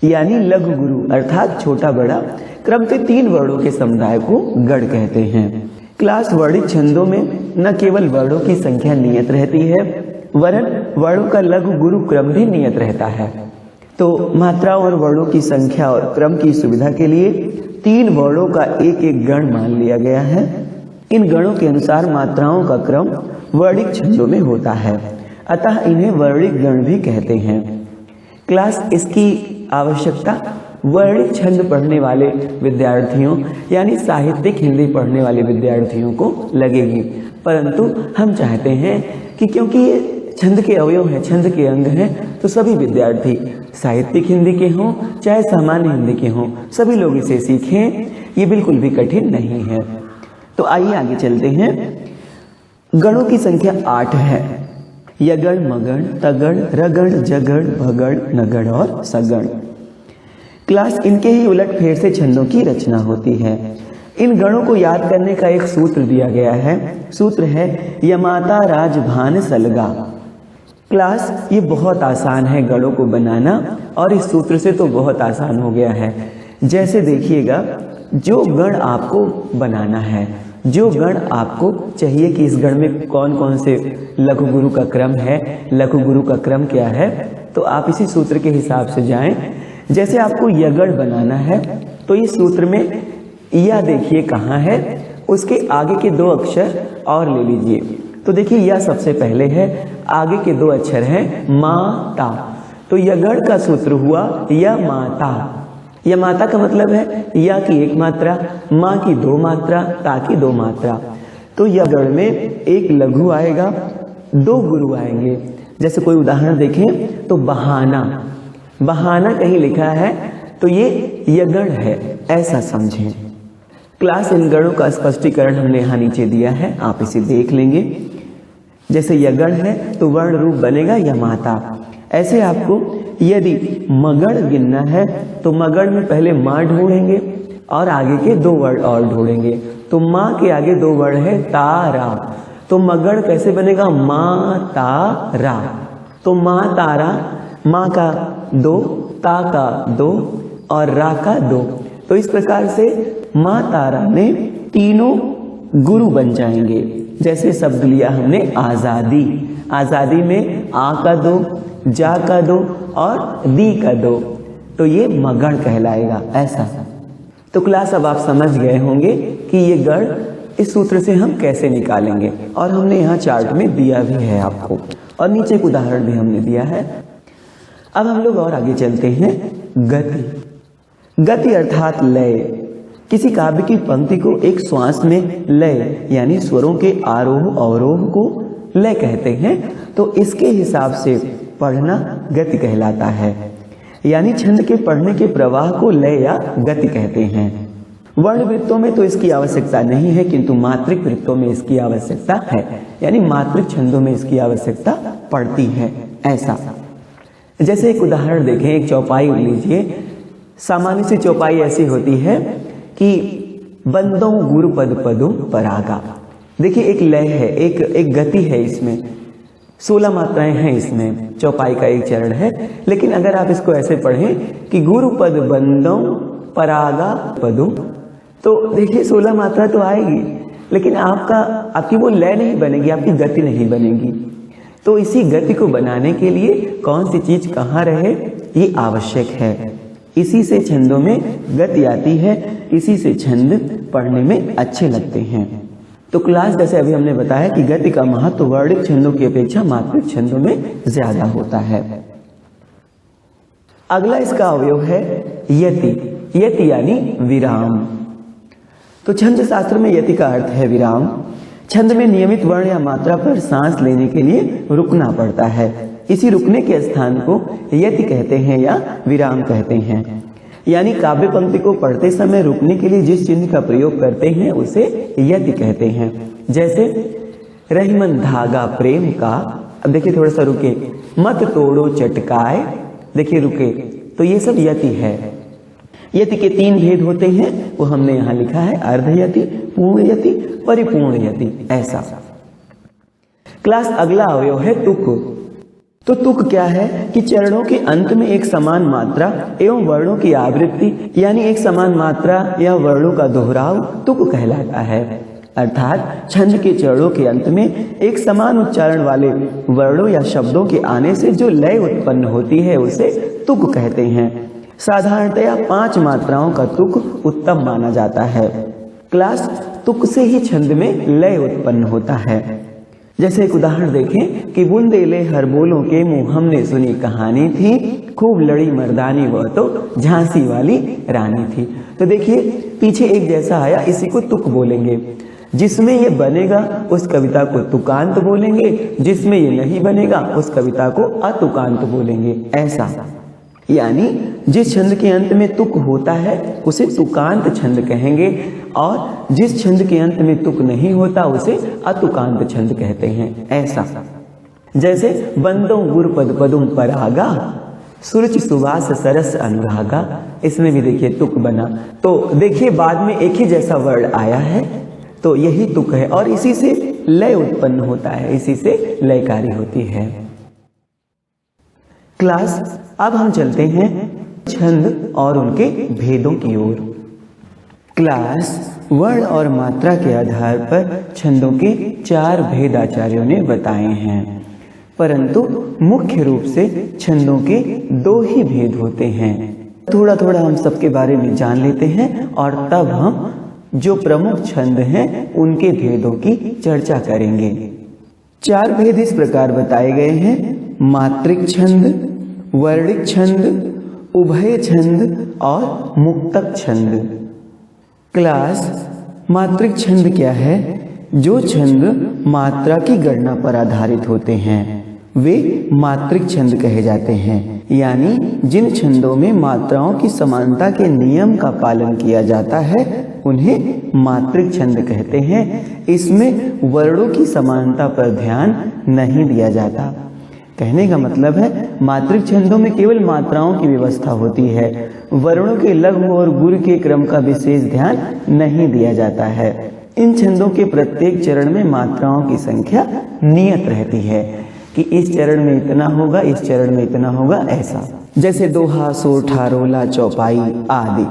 यानी लघु गुरु अर्थात छोटा बड़ा क्रम से तीन वर्णों के समुदाय को गण कहते हैं। क्लास वर्णित छंदों में न केवल वर्णों की संख्या नियत रहती है, वरन वर्णों का लघु गुरु क्रम भी नियत रहता है। तो मात्राओं और वर्णों की संख्या और क्रम की सुविधा के लिए तीन वर्णों का एक एक गण मान लिया गया है। इन गणों के अनुसार मात्राओं का क्रम वर्णिक छंदों में होता है, अतः इन्हें वर्णिक गण भी कहते हैं। क्लास इसकी आवश्यकता वर्णिक छंद पढ़ने वाले विद्यार्थियों यानी साहित्यिक हिंदी पढ़ने वाले विद्यार्थियों को लगेगी, परंतु हम चाहते हैं कि क्योंकि ये छंद के अवयव हैं, छंद के अंग हैं, तो सभी विद्यार्थी साहित्यिक हिंदी के हों चाहे सामान्य हिंदी के हों, सभी लोग इसे सीखें। ये बिल्कुल भी कठिन नहीं है। तो आइए आगे चलते हैं। गणों की संख्या 8 है। यगण, मगण, तगण, रगण, जगण, भगण, नगण और सगण। क्लास इनके ही उलट फेर से छंदों की रचना होती है। इन गणों को याद करने का एक सूत्र दिया गया है। सूत्र है यमाता राजभान सलगा। क्लास ये बहुत आसान है गणों को बनाना, और इस सूत्र से तो बहुत आसान हो गया है। जैसे देखिएगा, जो गण आपको बनाना है, जो गण आपको चाहिए कि इस गण में कौन कौन से लघु गुरु का क्रम है, लघु गुरु का क्रम क्या है, तो आप इसी सूत्र के हिसाब से जाएं। जैसे आपको यगण बनाना है तो इस सूत्र में या देखिए कहाँ है, उसके आगे के 2 अक्षर और ले लीजिए। तो देखिए या सबसे पहले है, आगे के 2 अक्षर हैं माता, तो यगण का सूत्र हुआ या माता। या माता का मतलब है या की 1 मात्रा, माँ की 2 मात्रा, ता की 2 मात्रा। तो यगण में एक लघु आएगा, 2 गुरु आएंगे। जैसे कोई उदाहरण देखें तो बहाना, बहाना कहीं लिखा है तो ये यगण है, ऐसा समझें। क्लास इन गणों का स्पष्टीकरण हमने यहाँ नीचे दिया है, आप इसे देख लेंगे। जैसे यगण है तो वर्ण रूप बनेगा यमाता। ऐसे आपको यदि मगण गिनना है तो मगण में पहले माँ ढूंढेंगे और आगे के 2 वर्ण और ढूंढेंगे। तो माँ के आगे 2 वर्ण है तारा, तो मगण कैसे बनेगा, माँ तारा। तो माँ तारा, माँ का 2, ता का 2 और रा का 2। तो इस प्रकार से माँ तारा में तीनों गुरु बन जाएंगे। जैसे शब्द लिया हमने आजादी, आजादी में आ का 2, जा का 2 और दी का 2, तो ये मगण कहलाएगा, ऐसा। तो क्लास अब आप समझ गए होंगे कि ये गण इस सूत्र से हम कैसे निकालेंगे, और हमने यहाँ चार्ट में दिया भी है आपको, और नीचे एक उदाहरण भी हमने दिया है। अब हम लोग और आगे चलते हैं। गति, गति अर्थात लय। किसी काव्य की पंक्ति को एक श्वास में लय यानी स्वरों के आरोह अवरोह को लय कहते हैं, तो इसके हिसाब से पढ़ना गति कहलाता है। यानी छंद के पढ़ने के प्रवाह को लय या गति कहते हैं। वर्ण वृत्तों में तो इसकी आवश्यकता नहीं है, किंतु मात्रिक वृत्तों में इसकी आवश्यकता है, यानी मात्रिक छंदों में इसकी आवश्यकता पड़ती है, ऐसा। जैसे एक उदाहरण देखें, एक चौपाई लीजिए। सामान्य सी चौपाई ऐसी होती है कि बंदों गुरु पद पदों परागा। देखिए एक लय है, एक गति है, इसमें 16 मात्राएं हैं, इसमें चौपाई का एक चरण है। लेकिन अगर आप इसको ऐसे पढ़ें कि गुरु पद बंदों परागा पदों, तो देखिए 16 मात्रा तो आएगी, लेकिन आपकी वो लय नहीं बनेगी, आपकी गति नहीं बनेगी। तो इसी गति को बनाने के लिए कौन सी चीज कहाँ रहे, ये आवश्यक है। इसी से छंदों में गति आती है, इसी से छंद पढ़ने में अच्छे लगते हैं। तो क्लास जैसे अभी हमने बताया कि गति का महत्व वर्णिक छंदों की अपेक्षा मात्रिक छंदों में ज्यादा होता है। अगला इसका अवयव है यति। यति यानी विराम। तो छंद शास्त्र में यति का अर्थ है विराम। छंद में नियमित वर्ण या मात्रा पर सांस लेने के लिए रुकना पड़ता है। इसी रुकने के स्थान को यति कहते हैं या विराम कहते हैं। यानी काव्य पंक्ति को पढ़ते समय रुकने के लिए जिस चिन्ह का प्रयोग करते हैं उसे यति कहते हैं। जैसे रहीमन धागा प्रेम का, अब देखिए थोड़ा सा रुके, मत तोड़ो चटकाए, देखिए रुके, तो ये सब यति है। यति के 3 भेद होते हैं, वो हमने यहाँ लिखा है, अर्ध यति, पूर्ण यति, परिपूर्ण यति, ऐसा। क्लास अगला अवयव है तुक। तो तुक क्या है कि चरणों के अंत में एक समान मात्रा एवं वर्णों की आवृत्ति यानी एक समान मात्रा या वर्णों का दोहराव तुक कहलाता है। अर्थात छंद के चरणों के अंत में एक समान उच्चारण वाले वर्णों या शब्दों के आने से जो लय उत्पन्न होती है उसे तुक कहते हैं। साधारणतया 5 मात्राओं का तुक उत्तम माना जाता है। क्लास तुक से ही छंद में लय उत्पन्न होता है। जैसे एक उदाहरण देखें कि बुंदेले हर बोलों के मुंह हमने सुनी कहानी थी, खूब लड़ी मर्दानी वह तो झांसी वाली रानी थी। तो देखिए पीछे एक जैसा आया, इसी को तुक बोलेंगे। जिसमें ये बनेगा उस कविता को तुकांत बोलेंगे, जिसमें ये नहीं बनेगा उस कविता को अतुकांत बोलेंगे, ऐसा। यानी जिस छंद के अंत में तुक होता है उसे तुकांत छंद कहेंगे, और जिस छंद के अंत में तुक नहीं होता उसे अतुकांत छंद कहते हैं, ऐसा। जैसे बंदों गुर पद पदुम परागा, सुरुचि सुवास सरस अनुरागा, इसमें भी देखिए तुक बना। तो देखिए बाद में एक ही जैसा वर्ड आया है, तो यही तुक है और इसी से लय उत्पन्न होता है, इसी से लयकारी होती है। क्लास अब हम चलते हैं छंद और उनके भेदों की ओर। क्लास वर्ण और मात्रा के आधार पर छंदों के 4 भेद आचार्यों ने बताए हैं, परंतु मुख्य रूप से छंदों के 2 ही भेद होते हैं। थोड़ा थोड़ा हम सबके बारे में जान लेते हैं और तब हम जो प्रमुख छंद हैं उनके भेदों की चर्चा करेंगे। 4 भेद इस प्रकार बताए गए हैं: मात्रिक छंद, वर्णिक छंद, उभय छंद और मुक्तक छंद। क्लास मात्रिक छंद क्या है? जो छंद मात्रा की गणना पर आधारित होते हैं वे मात्रिक छंद कहे जाते हैं, यानी जिन छंदों में मात्राओं की समानता के नियम का पालन किया जाता है उन्हें मात्रिक छंद कहते हैं। इसमें वर्णों की समानता पर ध्यान नहीं दिया जाता। कहने का मतलब है मात्रिक छंदों में केवल मात्राओं की व्यवस्था होती है, वर्णों के लघु और गुरु के क्रम का विशेष ध्यान नहीं दिया जाता है। इन छंदों के प्रत्येक चरण में मात्राओं की संख्या नियत रहती है कि इस चरण में इतना होगा, इस चरण में इतना होगा, ऐसा। जैसे दोहा, सोरठा, रोला, चौपाई आदि।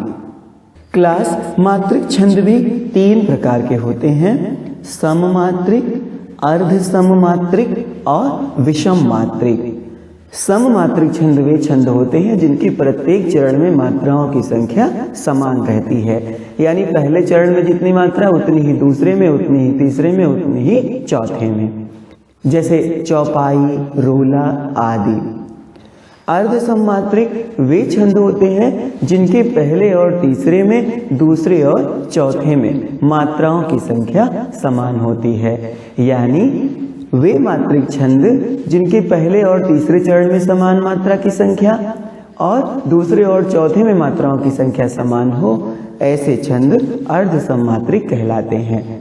क्लास मात्रिक छंद भी 3 प्रकार के होते हैं: सममात्रिक, अर्ध सममात्रिक और विषम मात्रिक। सममात्रिक छंद वे छंद होते हैं जिनके प्रत्येक चरण में मात्राओं की संख्या समान रहती है, यानी पहले चरण में जितनी मात्रा उतनी ही दूसरे में, उतनी ही तीसरे में, उतनी ही चौथे में। जैसे चौपाई, रोला आदि। अर्ध सममात्रिक वे छंद होते हैं जिनके पहले और तीसरे में, दूसरे और चौथे में मात्राओं की संख्या समान होती है, यानी वे मात्रिक छंद जिनके पहले और तीसरे चरण में समान मात्रा की संख्या और दूसरे और चौथे में मात्राओं की संख्या समान हो, ऐसे छंद अर्ध सममात्रिक कहलाते हैं।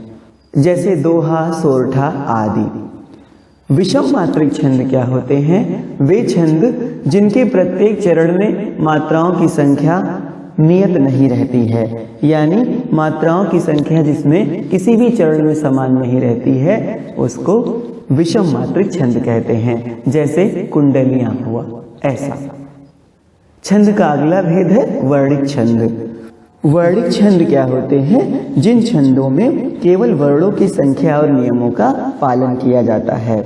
जैसे दोहा, सोरठा आदि। विषम मात्रिक छंद क्या होते हैं? वे छंद जिनके प्रत्येक चरण में मात्राओं की संख्या नियत नहीं रहती है, यानी मात्राओं की संख्या जिसमें किसी भी चरण में समान नहीं रहती है उसको विषम मात्रिक छंद कहते हैं। जैसे कुंडलियां हुआ, ऐसा। छंद का अगला भेद है वर्णिक छंद। वर्णिक छंद क्या होते हैं? जिन छंदों में केवल वर्णों की संख्या और नियमों का पालन किया जाता है,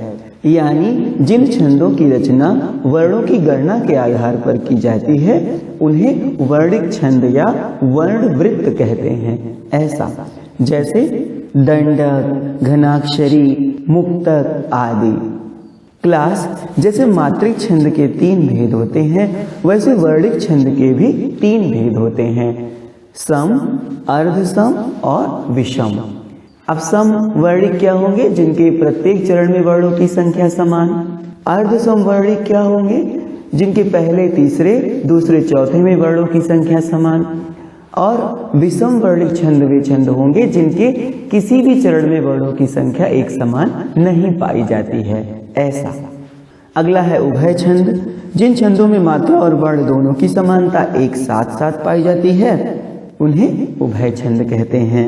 यानी जिन छंदों की रचना वर्णों की गणना के आधार पर की जाती है उन्हें वर्णिक छंद या वर्णवृत्त कहते हैं, ऐसा। जैसे दंडक, घनाक्षरी, मुक्तक आदि। क्लास जैसे मात्रिक छंद के 3 भेद होते हैं वैसे वर्णिक छंद के भी 3 भेद होते हैं: सम, अर्ध सम और विषम। अब सम वर्णिक क्या होंगे? जिनके प्रत्येक चरण में वर्णों की संख्या समान। अर्ध सम वर्णिक क्या होंगे? जिनके पहले, तीसरे, दूसरे, चौथे में वर्णों की संख्या समान। और विषम वर्णिक छंद वे छंद होंगे जिनके किसी भी चरण में वर्णों की संख्या एक समान नहीं पाई जाती है, ऐसा। अगला है उभय छंद। जिन छंदों में मात्रा और वर्ण दोनों की समानता एक साथ साथ पाई जाती है उन्हें उभय छंद कहते हैं।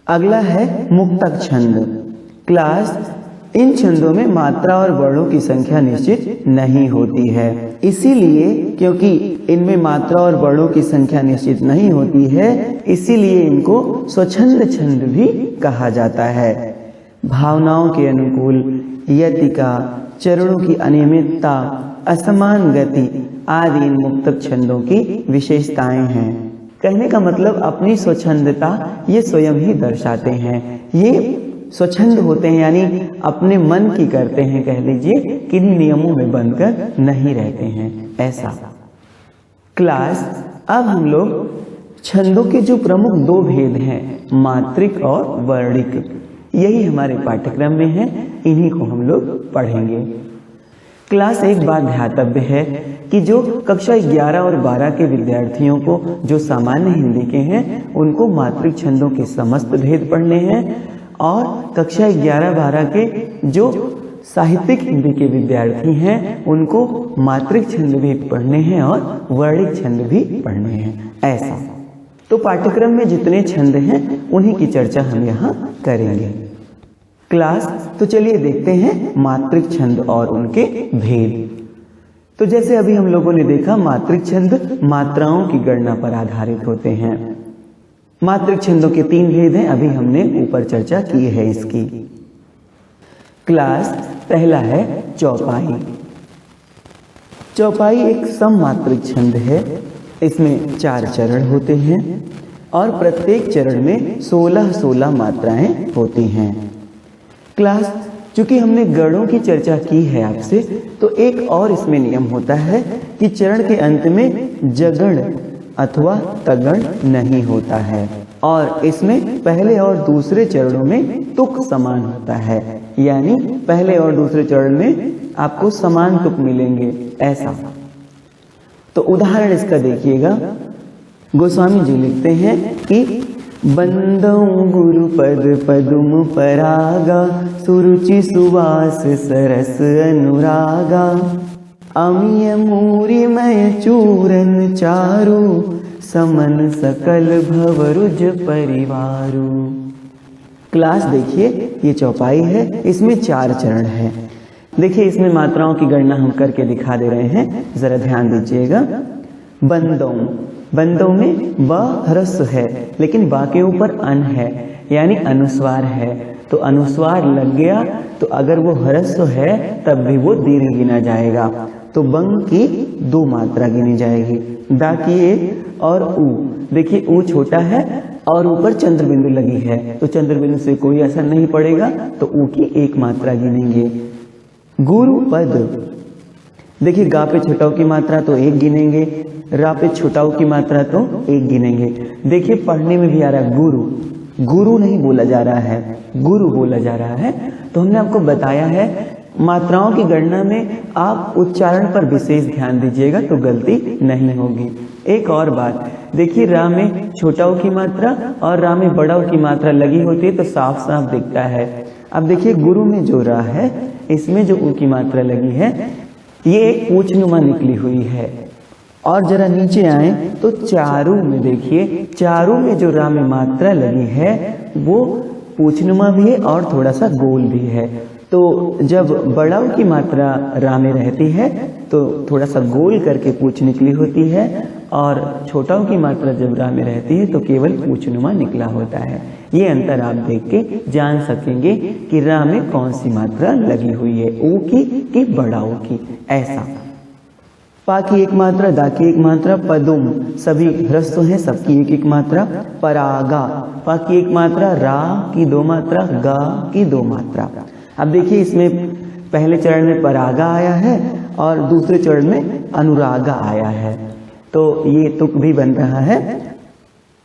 अगला है मुक्तक छंद। क्लास इन छंदों में मात्रा और वर्णों की संख्या निश्चित नहीं होती है, इसीलिए क्योंकि इनमें मात्रा और वर्णों की संख्या निश्चित नहीं होती है इसीलिए इनको स्वछंद छंद भी कहा जाता है। भावनाओं के अनुकूल, यतिका, चरणों की अनियमितता, असमान गति आदि इन मुक्तक छंदों की विशेषताएं हैं। कहने का मतलब अपनी स्वच्छंदता ये स्वयं ही दर्शाते हैं। ये स्वच्छंद होते हैं यानी अपने मन की करते हैं, कह लीजिए, किन्हीं नियमों में बंधकर नहीं रहते हैं, ऐसा। क्लास अब हम लोग छंदों के जो प्रमुख 2 भेद हैं, मात्रिक और वर्णिक, यही हमारे पाठ्यक्रम में है, इन्हीं को हम लोग पढ़ेंगे। क्लास एक बात ध्यातव्य है कि जो कक्षा 11 और 12 के विद्यार्थियों को जो सामान्य हिंदी के हैं उनको मात्रिक छंदों के समस्त भेद पढ़ने हैं और कक्षा 11-12 के जो साहित्यिक हिंदी के विद्यार्थी हैं उनको मात्रिक छंद भी पढ़ने हैं और वर्णिक छंद भी पढ़ने हैं, ऐसा। तो पाठ्यक्रम में जितने छंद हैं उन्हीं की चर्चा हम यहाँ करेंगे। क्लास, तो चलिए देखते हैं मात्रिक छंद और उनके भेद। तो जैसे अभी हम लोगों ने देखा, मात्रिक छंद मात्राओं की गणना पर आधारित होते हैं। मात्रिक छंदों के 3 भेद हैं, अभी हमने ऊपर चर्चा की है इसकी। क्लास, पहला है चौपाई। चौपाई एक सममात्रिक छंद है। इसमें 4 चरण होते हैं और प्रत्येक चरण में 16-16 मात्राएं होती हैं। क्लास, चूंकि हमने गणों की चर्चा की है आपसे, तो एक और इसमें नियम होता है कि चरण के अंत में जगण अथवा तगण नहीं होता है और इसमें पहले और दूसरे चरणों में तुक समान होता है, यानी पहले और दूसरे चरण में आपको समान तुक मिलेंगे, ऐसा। तो उदाहरण इसका देखिएगा। गोस्वामी जी लिखते हैं कि बंदौ गुरुपद पदुम परागा, सुरुचि सुवास सरस अनुरागा, अमीय मूरिमय चूरन चारु, समन सकल भवरुज परिवारु। क्लास, देखिए ये चौपाई है, इसमें 4 चरण है। देखिए इसमें मात्राओं की गणना हम करके दिखा दे रहे हैं, जरा ध्यान दीजिएगा। बंदों, बंदों में ब ह्रस्व है लेकिन बा के ऊपर अन है, यानी अनुस्वार है। तो अनुस्वार लग गया तो अगर वो ह्रस्व है तब भी वो दीर्घ गिना जाएगा। तो बंग की 2 मात्रा गिनी जाएगी, दा की 1 और ऊ। देखिए ऊ छोटा है और ऊपर चंद्र बिंदु लगी है, तो चंद्र बिंदु से कोई असर नहीं पड़ेगा, तो ऊ की 1 मात्रा गिनेंगे। गुरुपद, देखिए गा पे छोटाऊ की मात्रा तो 1 गिनेंगे, रा पे छोटाऊ की मात्रा तो 1 गिनेंगे। देखिए पढ़ने में भी आ रहा है गुरु, गुरु नहीं बोला जा रहा है, गुरु बोला जा रहा है। तो हमने आपको बताया है मात्राओं की गणना में आप उच्चारण पर विशेष ध्यान दीजिएगा तो गलती नहीं होगी। एक और बात, देखिए रा में छोटाऊ की मात्रा और रा में बड़ाऊ की मात्रा लगी होती है तो साफ साफ दिखता है। अब देखिए गुरु में जो रा है इसमें जो ऊ की मात्रा लगी है ये एक पूछनुमा निकली हुई है। और जरा नीचे आए तो चारू में देखिए, चारू में जो रा में मात्रा लगी है वो पूछनुमा भी है और थोड़ा सा गोल भी है। तो जब बड़ाऊ की मात्रा रा में रहती है तो थोड़ा सा गोल करके पूछ निकली होती है और छोटाऊ की मात्रा जब रा में रहती है तो केवल पूछनुमा निकला होता है। ये अंतर आप देख के जान सकेंगे कि रा में कौन सी मात्रा लगी हुई है, ऊ की कि बड़ाऊ की, ऐसा। पा की 1 मात्रा, दा की 1 मात्रा, पदुम सभी ह्रस्व हैं, सबकी 1-1 मात्रा। परागा, पा की 1 मात्रा, रा की 2 मात्रा, गा की 2 मात्रा। अब देखिए इसमें पहले चरण में परागा आया है और दूसरे चरण में अनुरागा आया है, तो ये तुक भी बन रहा है।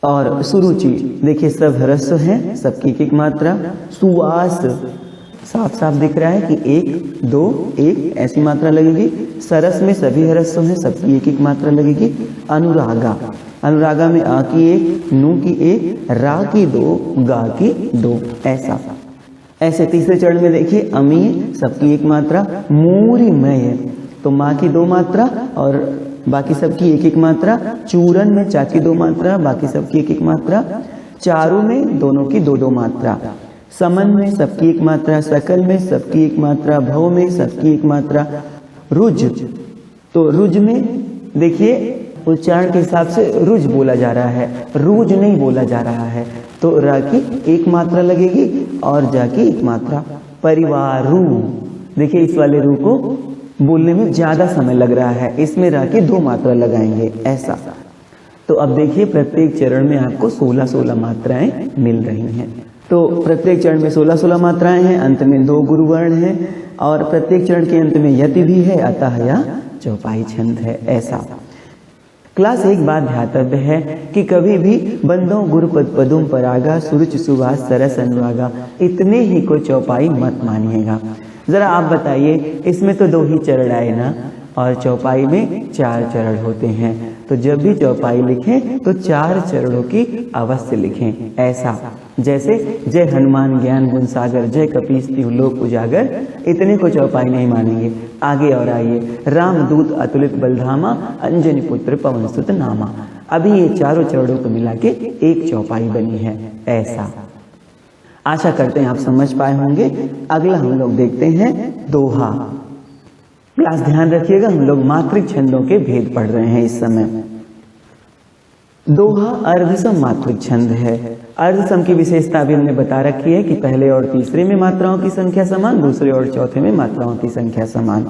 और सुरुचि, देखिए सब ह्रस्व हैं, सबकी 1-1 मात्रा। सुवास, साफ साफ दिख रहा है कि 1, 2, 1 ऐसी मात्रा लगेगी। सरस में सभी ह्रस्व हैं, सबकी 1-1 मात्रा लगेगी। अनुरागा, अनुरागा में आ की 1, नू की 1, रा की 2, गा की 2, ऐसा। ऐसे तीसरे चरण में देखिए अमीय, सबकी 1 मात्रा। मूरिमय, तो माँ की 2 मात्रा और बाकी सबकी 1-1 मात्रा। चूरन में चा की 2 मात्रा, बाकी सबकी 1-1 मात्रा। चारू में दोनों की 2-2 मात्रा। समन में सबकी 1 मात्रा, सकल में सबकी 1 मात्रा, भव में सबकी 1 मात्रा। रुज, तो रुज में देखिए उच्चारण के हिसाब से रुज बोला जा रहा है, रूज नहीं बोला जा रहा है, तो रा की 1 मात्रा लगेगी और जा की 1 मात्रा। परिवारू, देखिए इस वाले रू को बोलने में ज्यादा समय लग रहा है, इसमें रा की 2 मात्रा लगाएंगे, ऐसा। तो अब देखिए प्रत्येक चरण में आपको 16-16 मात्राएं मिल रही हैं। तो प्रत्येक चरण में 16-16 मात्राएं हैं, अंत में 2 गुरुवर्ण हैं और प्रत्येक चरण के अंत में यति भी है, अतः यह चौपाई छंद है, ऐसा। क्लास, एक बात ध्यातव्य है कि कभी भी बंदों गुरुपद पदुम परागा, सुरुचि सुवास सरस अनुरागा इतने ही को चौपाई मत मानिएगा। जरा आप बताइए, इसमें तो 2 ही चरण आए ना, और चौपाई में 4 चरण होते हैं, तो जब भी चौपाई लिखें तो 4 चरणों की अवश्य लिखें, ऐसा। जैसे जय हनुमान ज्ञान गुण सागर, जय कपीस तिहु लोक उजागर, इतने को चौपाई नहीं मानेंगे। आगे और आइए, रामदूत अतुलित बलधामा, अंजनी पुत्र पवन सुत नामा। अभी ये चारों चरणों को मिला के एक चौपाई बनी है। ऐसा आशा करते हैं आप समझ पाए होंगे। अगला हम लोग देखते हैं दोहा। क्लास ध्यान रखिएगा, हम लोग मात्रिक छंदों के भेद पढ़ रहे हैं इस समय। दोहा अर्धसम मात्रिक छंद है। अर्धसम की विशेषता भी हमने बता रखी है कि पहले और तीसरे में मात्राओं की संख्या समान, दूसरे और चौथे में मात्राओं की संख्या समान।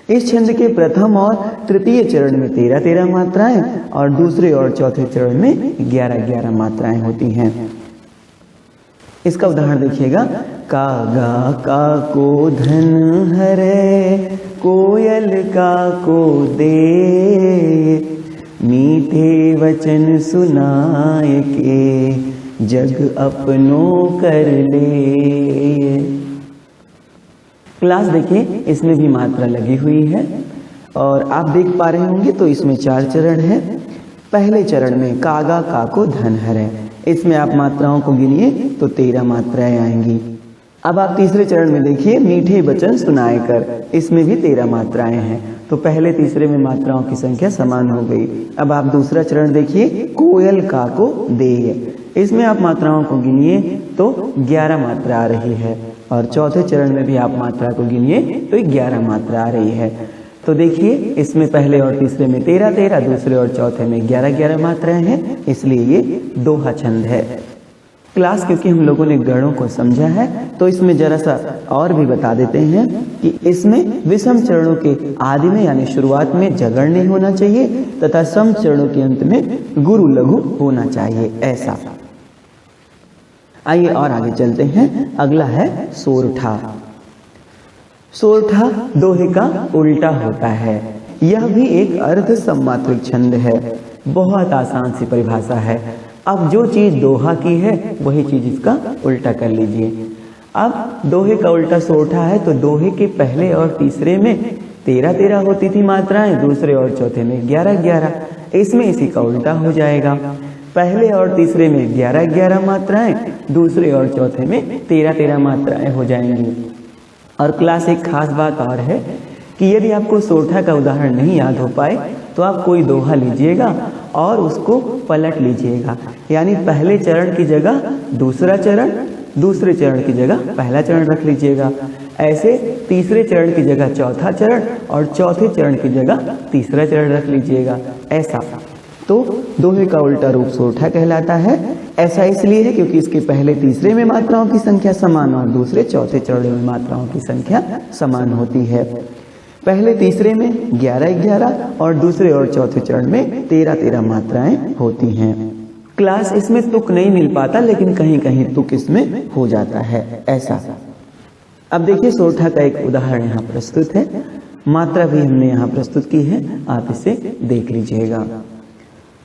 इस छंद के प्रथम और तृतीय चरण में 13-13 मात्राएं और दूसरे और चौथे चरण में 11-11 मात्राएं होती हैं। इसका उदाहरण देखिएगा, कागा का को धन हरे, कोयल का को दे, मीठे वचन सुनाए के, जग अपनो कर ले। क्लास देखिए, इसमें भी मात्रा लगी हुई है और आप देख पा रहे होंगे तो इसमें 4 चरण है। पहले चरण में कागा का को धन हरे, इसमें आप मात्राओं को गिनिए तो 13 मात्राएं आएंगी। अब आप तीसरे चरण में देखिए, मीठे वचन सुनाए कर, इसमें भी 13 मात्राएं हैं। तो पहले तीसरे में मात्राओं की संख्या समान हो गई। अब आप दूसरा चरण देखिए, कोयल का को दे, इसमें आप मात्राओं को गिनिए तो 11 मात्रा आ रही है और चौथे चरण में भी आप मात्रा को गिनिए तो 11 मात्रा आ रही है। तो देखिए, इसमें पहले और तीसरे में 13-13, दूसरे और चौथे में 11-11 मात्राएं हैं, इसलिए ये दोहा छंद है। क्लास क्योंकि हम लोगों ने गणों को समझा है तो इसमें जरा सा और भी बता देते हैं कि इसमें विषम चरणों के आदि में यानी शुरुआत में जगड़ नहीं होना चाहिए तथा सम चरणों के अंत में गुरु लघु होना चाहिए। ऐसा आइए और आगे चलते हैं। अगला है सोरठा। सोरठा दोहे का उल्टा होता है। यह भी एक अर्ध सममात्रिक छंद है। बहुत आसान सी परिभाषा है। अब जो चीज दोहा की है वही चीज इसका उल्टा कर लीजिए। अब दोहे का उल्टा सोरठा है तो दोहे के पहले और तीसरे में 13-13 होती थी मात्राएं, दूसरे और चौथे में 11-11, इसमें इसी का उल्टा हो जाएगा। पहले और तीसरे में 11-11 मात्राएं, दूसरे और चौथे में 13-13 मात्राएं हो जाएंगी। और क्लास एक खास बात और है कि यदि आपको सोरठा का उदाहरण नहीं याद हो पाए तो आप कोई दोहा लीजिएगा और उसको पलट लीजिएगा, यानी पहले चरण की जगह दूसरा चरण, दूसरे चरण की जगह पहला चरण रख लीजिएगा। ऐसे तीसरे चरण की जगह चौथा चरण और चौथे चरण की जगह तीसरा चरण रख लीजिएगा। ऐसा तो दोहे का उल्टा रूप सोरठा कहलाता है। ऐसा इसलिए है क्योंकि इसके पहले तीसरे में मात्राओं की संख्या समान और दूसरे चौथे चरण में मात्राओं की संख्या समान होती है। पहले तीसरे में 11-11 और दूसरे और चौथे चरण में 13-13 मात्राएं होती हैं। क्लास इसमें तुक नहीं मिल पाता लेकिन कहीं कहीं तुक इसमें हो जाता है। ऐसा अब देखिए, सोरठा का एक उदाहरण यहाँ प्रस्तुत है, मात्रा भी हमने यहाँ प्रस्तुत की है, आप इसे देख लीजिएगा।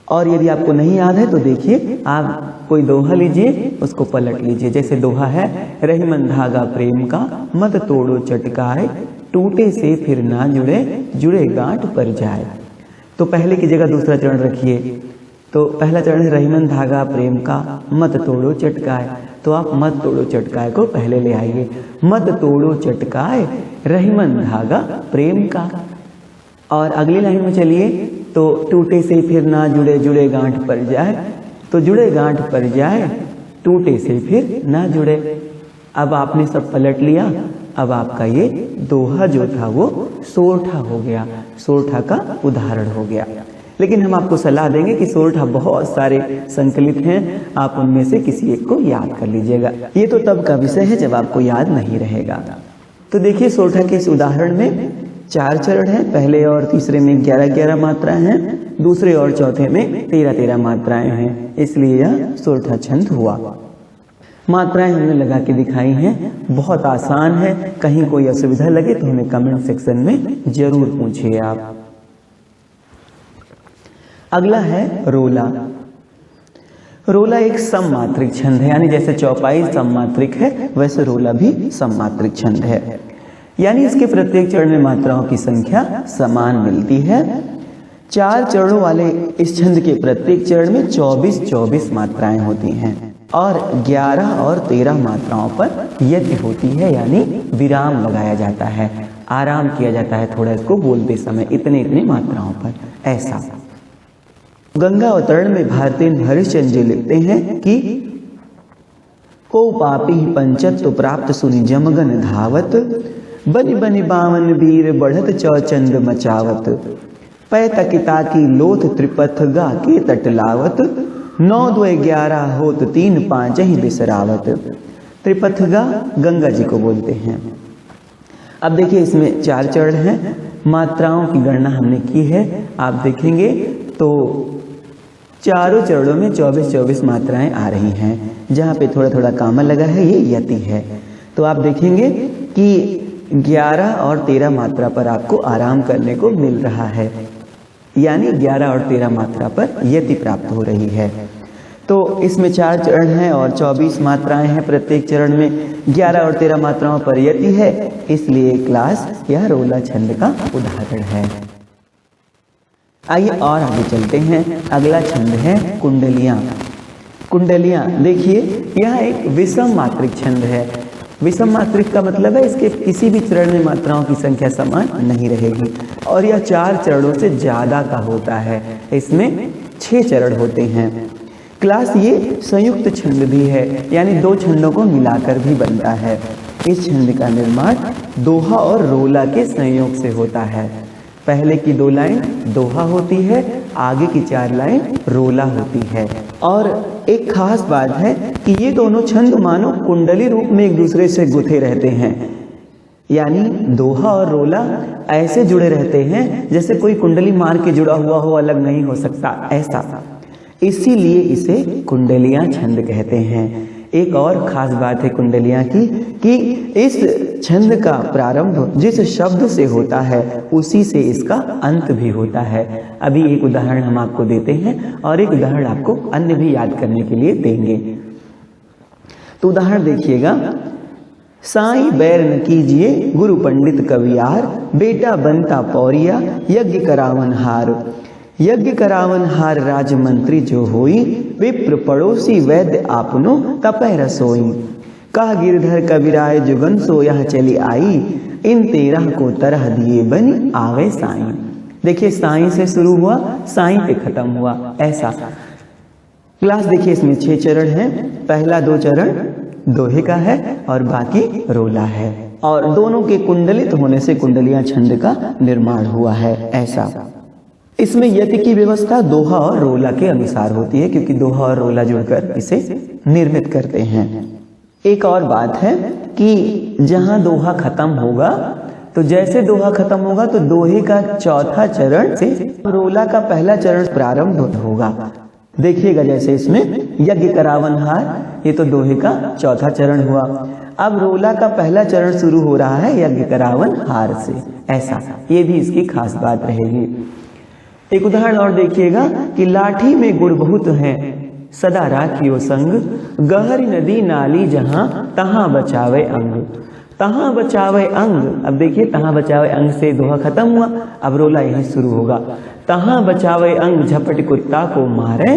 और यदि आपको नहीं याद है तो देखिए, आप कोई दोहा लीजिए, उसको पलट लीजिए। जैसे दोहा है, रहीमन धागा प्रेम का, मत तोड़ो चटकाए, टूटे से फिर ना जुड़े, जुड़े गांठ पर जाए। तो पहले की जगह दूसरा चरण रखिए। तो पहला चरण है रहीमन धागा प्रेम का, मत तोड़ो चटकाए, तो आप मत तोड़ो चटकाए को पहले ले आइए। मत तोड़ो चटकाए, रहीमन धागा प्रेम का। और अगली लाइन में चलिए, तो टूटे से फिर ना जुड़े, जुड़े गांठ पर जाए, तो जुड़े गांठ पर जाए, टूटे से फिर ना जुड़े। अब आपने सब पलट लिया। अब आपका ये दोहा जो था वो सोरठा हो गया, सोरठा का उदाहरण हो गया। लेकिन हम आपको सलाह देंगे कि सोरठा बहुत सारे संकलित हैं, आप उनमें से किसी एक को याद कर लीजिएगा। ये तो तब का विषय है जब आपको याद नहीं रहेगा। तो देखिए, सोरठा के इस उदाहरण में 4 चरण हैं। पहले और तीसरे में 11-11 मात्राएं हैं, दूसरे और चौथे में 13-13 मात्राएं हैं, इसलिए यह सोरठा छंद हुआ। मात्राएं हमने लगा के दिखाई हैं, बहुत आसान है। कहीं कोई असुविधा लगे तो हमें कमेंट सेक्शन में जरूर पूछिए आप। अगला है रोला। रोला एक सममात्रिक छंद है, यानी जैसे चौपाई सममात्रिक है वैसे रोला भी सममात्रिक छंद है, यानी इसके प्रत्येक चरण में मात्राओं की संख्या समान मिलती है। 4 चरणों वाले इस छंद के प्रत्येक चरण में 24-24 मात्राएं होती हैं। और 11 और 13 मात्राओं पर यति होती है, यानी विराम लगाया जाता है, आराम किया जाता है थोड़ा इसको बोलते समय, इतने इतने मात्राओं पर। ऐसा गंगा अवतरण में भारतेंद्र हरिश्चंद्र जी लिखते हैं कि को पापी पंचत्व प्राप्त सुनि जमगन धावत, बनि बनि बावन वीर बढ़त चौचंद मचावत, पै तकिता की लोथ त्रिपथ गा के तट लावत, 9 2 11 होत 3 5 ही बिसरावत। त्रिपथगा गंगा जी को बोलते हैं। अब देखिए इसमें 4 चरण हैं, मात्राओं की गणना हमने की है। आप देखेंगे तो चारों चरणों में 24-24 मात्राएं आ रही हैं। जहाँ पे थोड़ा थोड़ा कामा लगा है ये यति है। तो आप देखेंगे कि 11 और 13 मात्रा पर आपको आराम करने को मिल रहा है, यानी 11 और 13 मात्रा पर यति प्राप्त हो रही है। तो इसमें 4 चरण हैं और 24 मात्राएं हैं। प्रत्येक चरण में 11 और 13 मात्राओं पर यति है, इसलिए क्लास यह रोला छंद का उदाहरण है। आइए और आगे चलते हैं। अगला छंद है कुंडलियाँ। कुंडलियाँ देखिए, यह एक विषम मात्रिक छंद है। विषम मात्रिक का मतलब है इसके किसी भी चरण में मात्राओं की संख्या समान नहीं रहेगी, और यह 4 चरणों से ज़्यादा का होता है। इसमें 6 चरण होते हैं। क्लास ये संयुक्त छंद भी है, यानी 2 छंदों को मिलाकर भी बनता है। इस छंद का निर्माण दोहा और रोला के संयोग से होता है। पहले की 2 लाइन दोहा होती है, आगे की 4 लाइन रोला होती है। और एक खास बात है कि ये दोनों छंद मानो कुंडली रूप में एक दूसरे से गुथे रहते हैं, यानी दोहा और रोला ऐसे जुड़े रहते हैं जैसे कोई कुंडली मार के जुड़ा हुआ हो, अलग नहीं हो सकता, ऐसा। इसीलिए इसे कुंडलियाँ छंद कहते हैं। एक और खास बात है कुंडलियाँ की कि इस छंद का प्रारंभ जिस शब्द से होता है उसी से इसका अंत भी होता है। अभी एक उदाहरण हम आपको देते हैं और एक उदाहरण आपको अन्य भी याद करने के लिए देंगे। तो उदाहरण देखिएगा, साईं बैर न कीजिए गुरु पंडित कवियार, बेटा बनता पौरिया यज्ञ करावन हार, यज्ञ करावन हार राजमंत्री जो होई, विप्र पड़ोसी वैद्य आपनो तपह रसोई, कह गिरधर कविराय जुगन सो यह चली आई, इन 13 को तरह दिए बनी आवे साईं। देखिए साईं से शुरू हुआ, साईं पे खत्म हुआ, ऐसा। क्लास देखिए इसमें 6 चरण हैं। पहला 2 चरण दोहे का है और बाकी रोला है, और दोनों के कुंडलित होने से कुंडलियां छंद का निर्माण हुआ है, ऐसा। इसमें यति की व्यवस्था दोहा और रोला के अनुसार होती है, क्योंकि दोहा और रोला जुड़कर इसे निर्मित करते हैं। एक और बात है कि जहां दोहा खत्म होगा, तो जैसे दोहा खत्म होगा तो दोहे का 4था चरण से रोला का पहला चरण प्रारंभ होगा। देखिएगा जैसे इसमें यज्ञ करावन हार, ये तो दोहे का 4था चरण हुआ। अब रोला का पहला चरण शुरू हो रहा है यज्ञ करावन हार से, ऐसा। ये भी इसकी खास बात रहेगी। एक उदाहरण और देखिएगा कि लाठी में गुड़ बहुत है, सदा राखियो संग, गहरी नदी नाली जहां तहां बचावे अंग, तहां बचावे अंग। अब देखिए तहां बचावे अंग से दोहा खत्म हुआ, अब रोला यही शुरू होगा। तहां बचावे अंग झपट कुत्ता को मारे,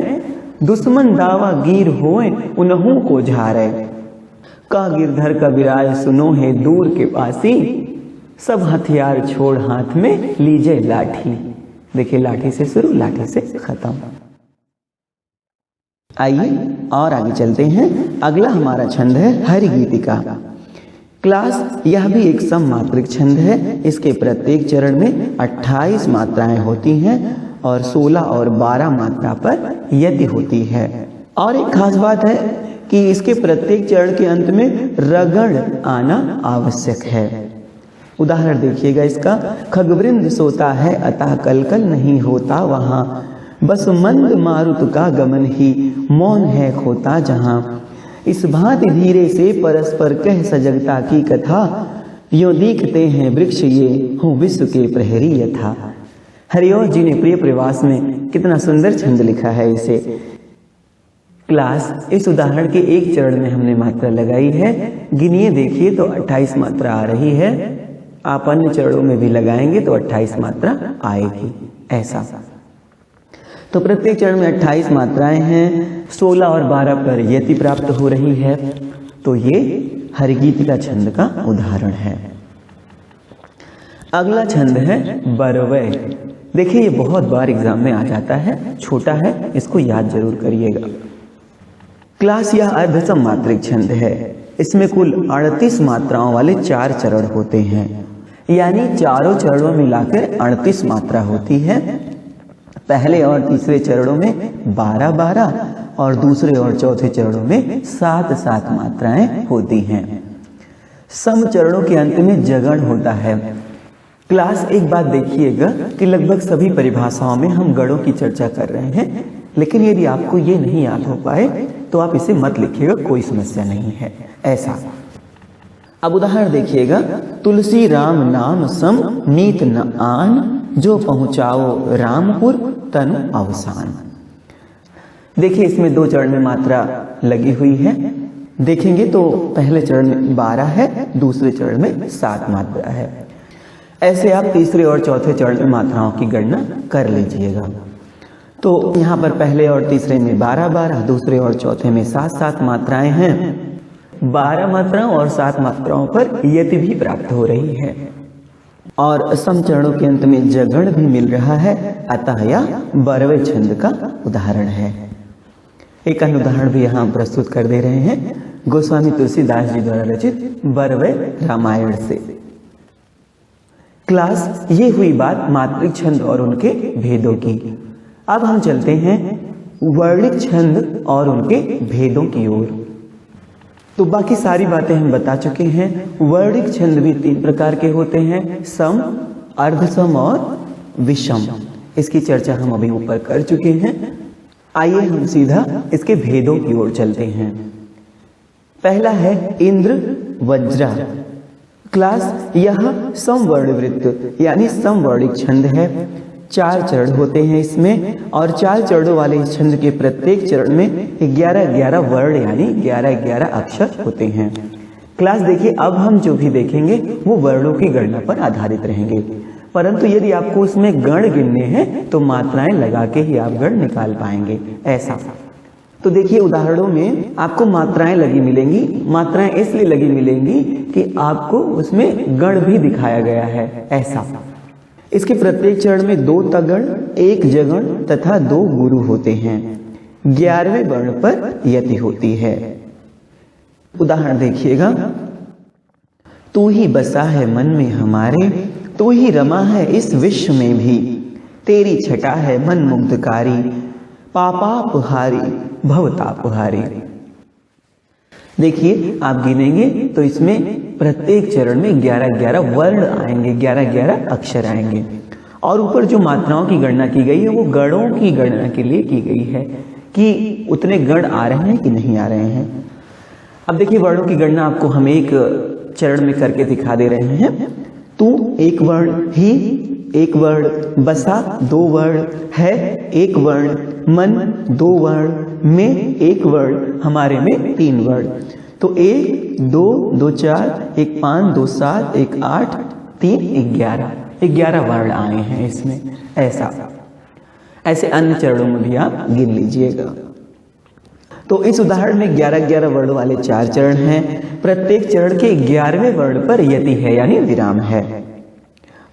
दुश्मन दावा गिर होए उन्हों को झारे, का गिरधर कबीराय सुनो है दूर के पासी, सब हथियार छोड़ हाथ में लीजिए लाठी। देखिए लाठी से शुरू, लाठी से खत्म। आइए और आगे चलते हैं। अगला हमारा छंद है हरिगीतिका। क्लास यह भी एक सममात्रिक छंद है। इसके प्रत्येक चरण में 28 मात्राएं होती हैं और 16 और 12 मात्रा पर यति होती है। और एक खास बात है कि इसके प्रत्येक चरण के अंत में रगड़ आना आवश्यक है। उदाहरण देखिएगा इसका, खगवृंद सोता है अतः कलकल नहीं होता वहां, बस मंद मारुत का गमन ही मौन है खोता जहां, इस भांति धीरे से परस्पर कह सजगता की कथा, यो दिखते हैं वृक्ष ये हो विश्व के प्रहरी यथा। हरिओ जी ने प्रिय प्रवास में कितना सुंदर छंद लिखा है इसे। क्लास इस उदाहरण के एक चरण में हमने मात्रा लगाई है, गिनिए देखिए तो 28 मात्रा आ रही है। आप अन्य चरणों में भी लगाएंगे तो 28 मात्रा आएगी, ऐसा। तो प्रत्येक चरण में 28 मात्राएं हैं, 16 और 12 पर यति प्राप्त हो रही है। तो ये हरिगीतिका छंद का उदाहरण है। अगला छंद है बरवय। देखिए ये बहुत बार एग्जाम में आ जाता है, छोटा है, इसको याद जरूर करिएगा। क्लास यह अर्धसम मात्रिक छंद है। इसमें कुल 38 मात्राओं वाले 4 चरण होते हैं, यानी चारों चरणों में मिलाकर 38 मात्रा होती है। पहले और तीसरे चरणों में 12-12 और दूसरे और चौथे चरणों में 7-7 मात्राएं होती हैं। सम चरणों के अंत में जगण होता है। क्लास एक बात देखिएगा कि लगभग सभी परिभाषाओं में हम गणों की चर्चा कर रहे हैं, लेकिन यदि आपको ये नहीं याद हो पाए तो आप इसे मत लिखिएगा, कोई समस्या नहीं है ऐसा। अब उदाहरण देखिएगा, तुलसी राम नाम सम नीत न आन, जो पहुंचाओ रामपुर तन अवसान। देखिए इसमें 2 चरण में मात्रा लगी हुई है। देखेंगे तो पहले चरण में 12 है, दूसरे चरण में 7 मात्रा है। ऐसे आप तीसरे और चौथे चरण में मात्राओं की गणना कर लीजिएगा। तो यहाँ पर पहले और तीसरे में 12-12, दूसरे और चौथे में 7-7 मात्राएं हैं। 12 मात्राओं और 7 मात्राओं पर यति भी प्राप्त हो रही है और सम चरणों के अंत में जगण भी मिल रहा है, अतः यह बरवे छंद का उदाहरण है। एक अन्य उदाहरण भी यहाँ प्रस्तुत कर दे रहे हैं, गोस्वामी तुलसीदास जी द्वारा रचित बरवे रामायण से। क्लास ये हुई बात मात्रिक छंद और उनके भेदों की। अब हम चलते हैं वर्णिक छंद और उनके भेदों की ओर। तो बाकी सारी बातें हम बता चुके हैं। वर्णिक छंद भी 3 प्रकार के होते हैं, सम, अर्धसम और विषम। इसकी चर्चा हम अभी ऊपर कर चुके हैं। आइए हम सीधा इसके भेदों की ओर चलते हैं। पहला है इंद्र वज्रा। क्लास यह समवर्ण वृत्त यानी समवर्णिक छंद है। 4 चरण होते हैं इसमें और 4 चरणों वाले इस छंद के प्रत्येक चरण में 11-11 वर्ण यानी 11-11 अक्षर होते हैं। क्लास देखिए अब हम जो भी देखेंगे वो वर्णों की गणना पर आधारित रहेंगे, परंतु यदि आपको उसमें गण गिनने हैं तो मात्राएं लगा के ही आप गण निकाल पाएंगे ऐसा। तो देखिए उदाहरणों में आपको मात्राएं लगी मिलेंगी। मात्राएं इसलिए लगी मिलेंगी कि आपको उसमें गण भी दिखाया गया है ऐसा। इसके प्रत्येक चरण में 2 तगण, 1 जगण तथा 2 गुरु होते हैं। 11वें वर्ण पर यति होती है। उदाहरण देखिएगा, तू ही बसा है मन में हमारे, तू ही रमा है इस विश्व में भी, तेरी छटा है मन मुग्धकारी, पापापहारी भवतापहारी। देखिए आप गिनेंगे तो इसमें प्रत्येक चरण में 11-11 वर्ण आएंगे, 11-11 अक्षर आएंगे और ऊपर जो मात्राओं की गणना की गई है वो गणों की गणना के लिए की गई है कि उतने गण आ रहे हैं कि नहीं आ रहे हैं। अब देखिए वर्णों की गणना आपको हम एक चरण में करके दिखा दे रहे हैं। तू 1 वर्ण, ही 1 वर्ण, बसा 2 वर्ण, है 1 वर्ण, मन 2 वर्ण, में 1 वर्ण, हमारे में 3 वर्ण। तो 1 2 2 4 1 5 2 7 1 8 3 11 वर्ण आए हैं इसमें ऐसा। ऐसे अन्य चरणों में भी आप गिन लीजिएगा। तो इस उदाहरण में 11-11 वर्ण वाले 4 चरण हैं। प्रत्येक चरण के 11वें वर्ण पर यति है यानी विराम है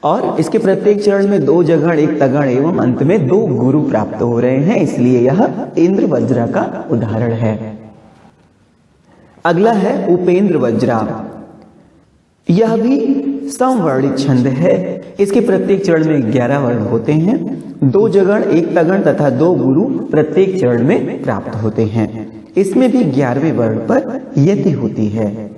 और इसके प्रत्येक चरण में 2 जगण, 1 तगण एवं अंत में 2 गुरु प्राप्त हो रहे हैं, इसलिए यह इंद्र वज्रा का उदाहरण है। अगला है उपेंद्र वज्रा। यह भी समवर्णित छंद है। इसके प्रत्येक चरण में 11 वर्ण होते हैं। 2 जगण, 1 तगण तथा 2 गुरु प्रत्येक चरण में प्राप्त होते हैं। इसमें भी 11वें वर्ण पर यति होती है।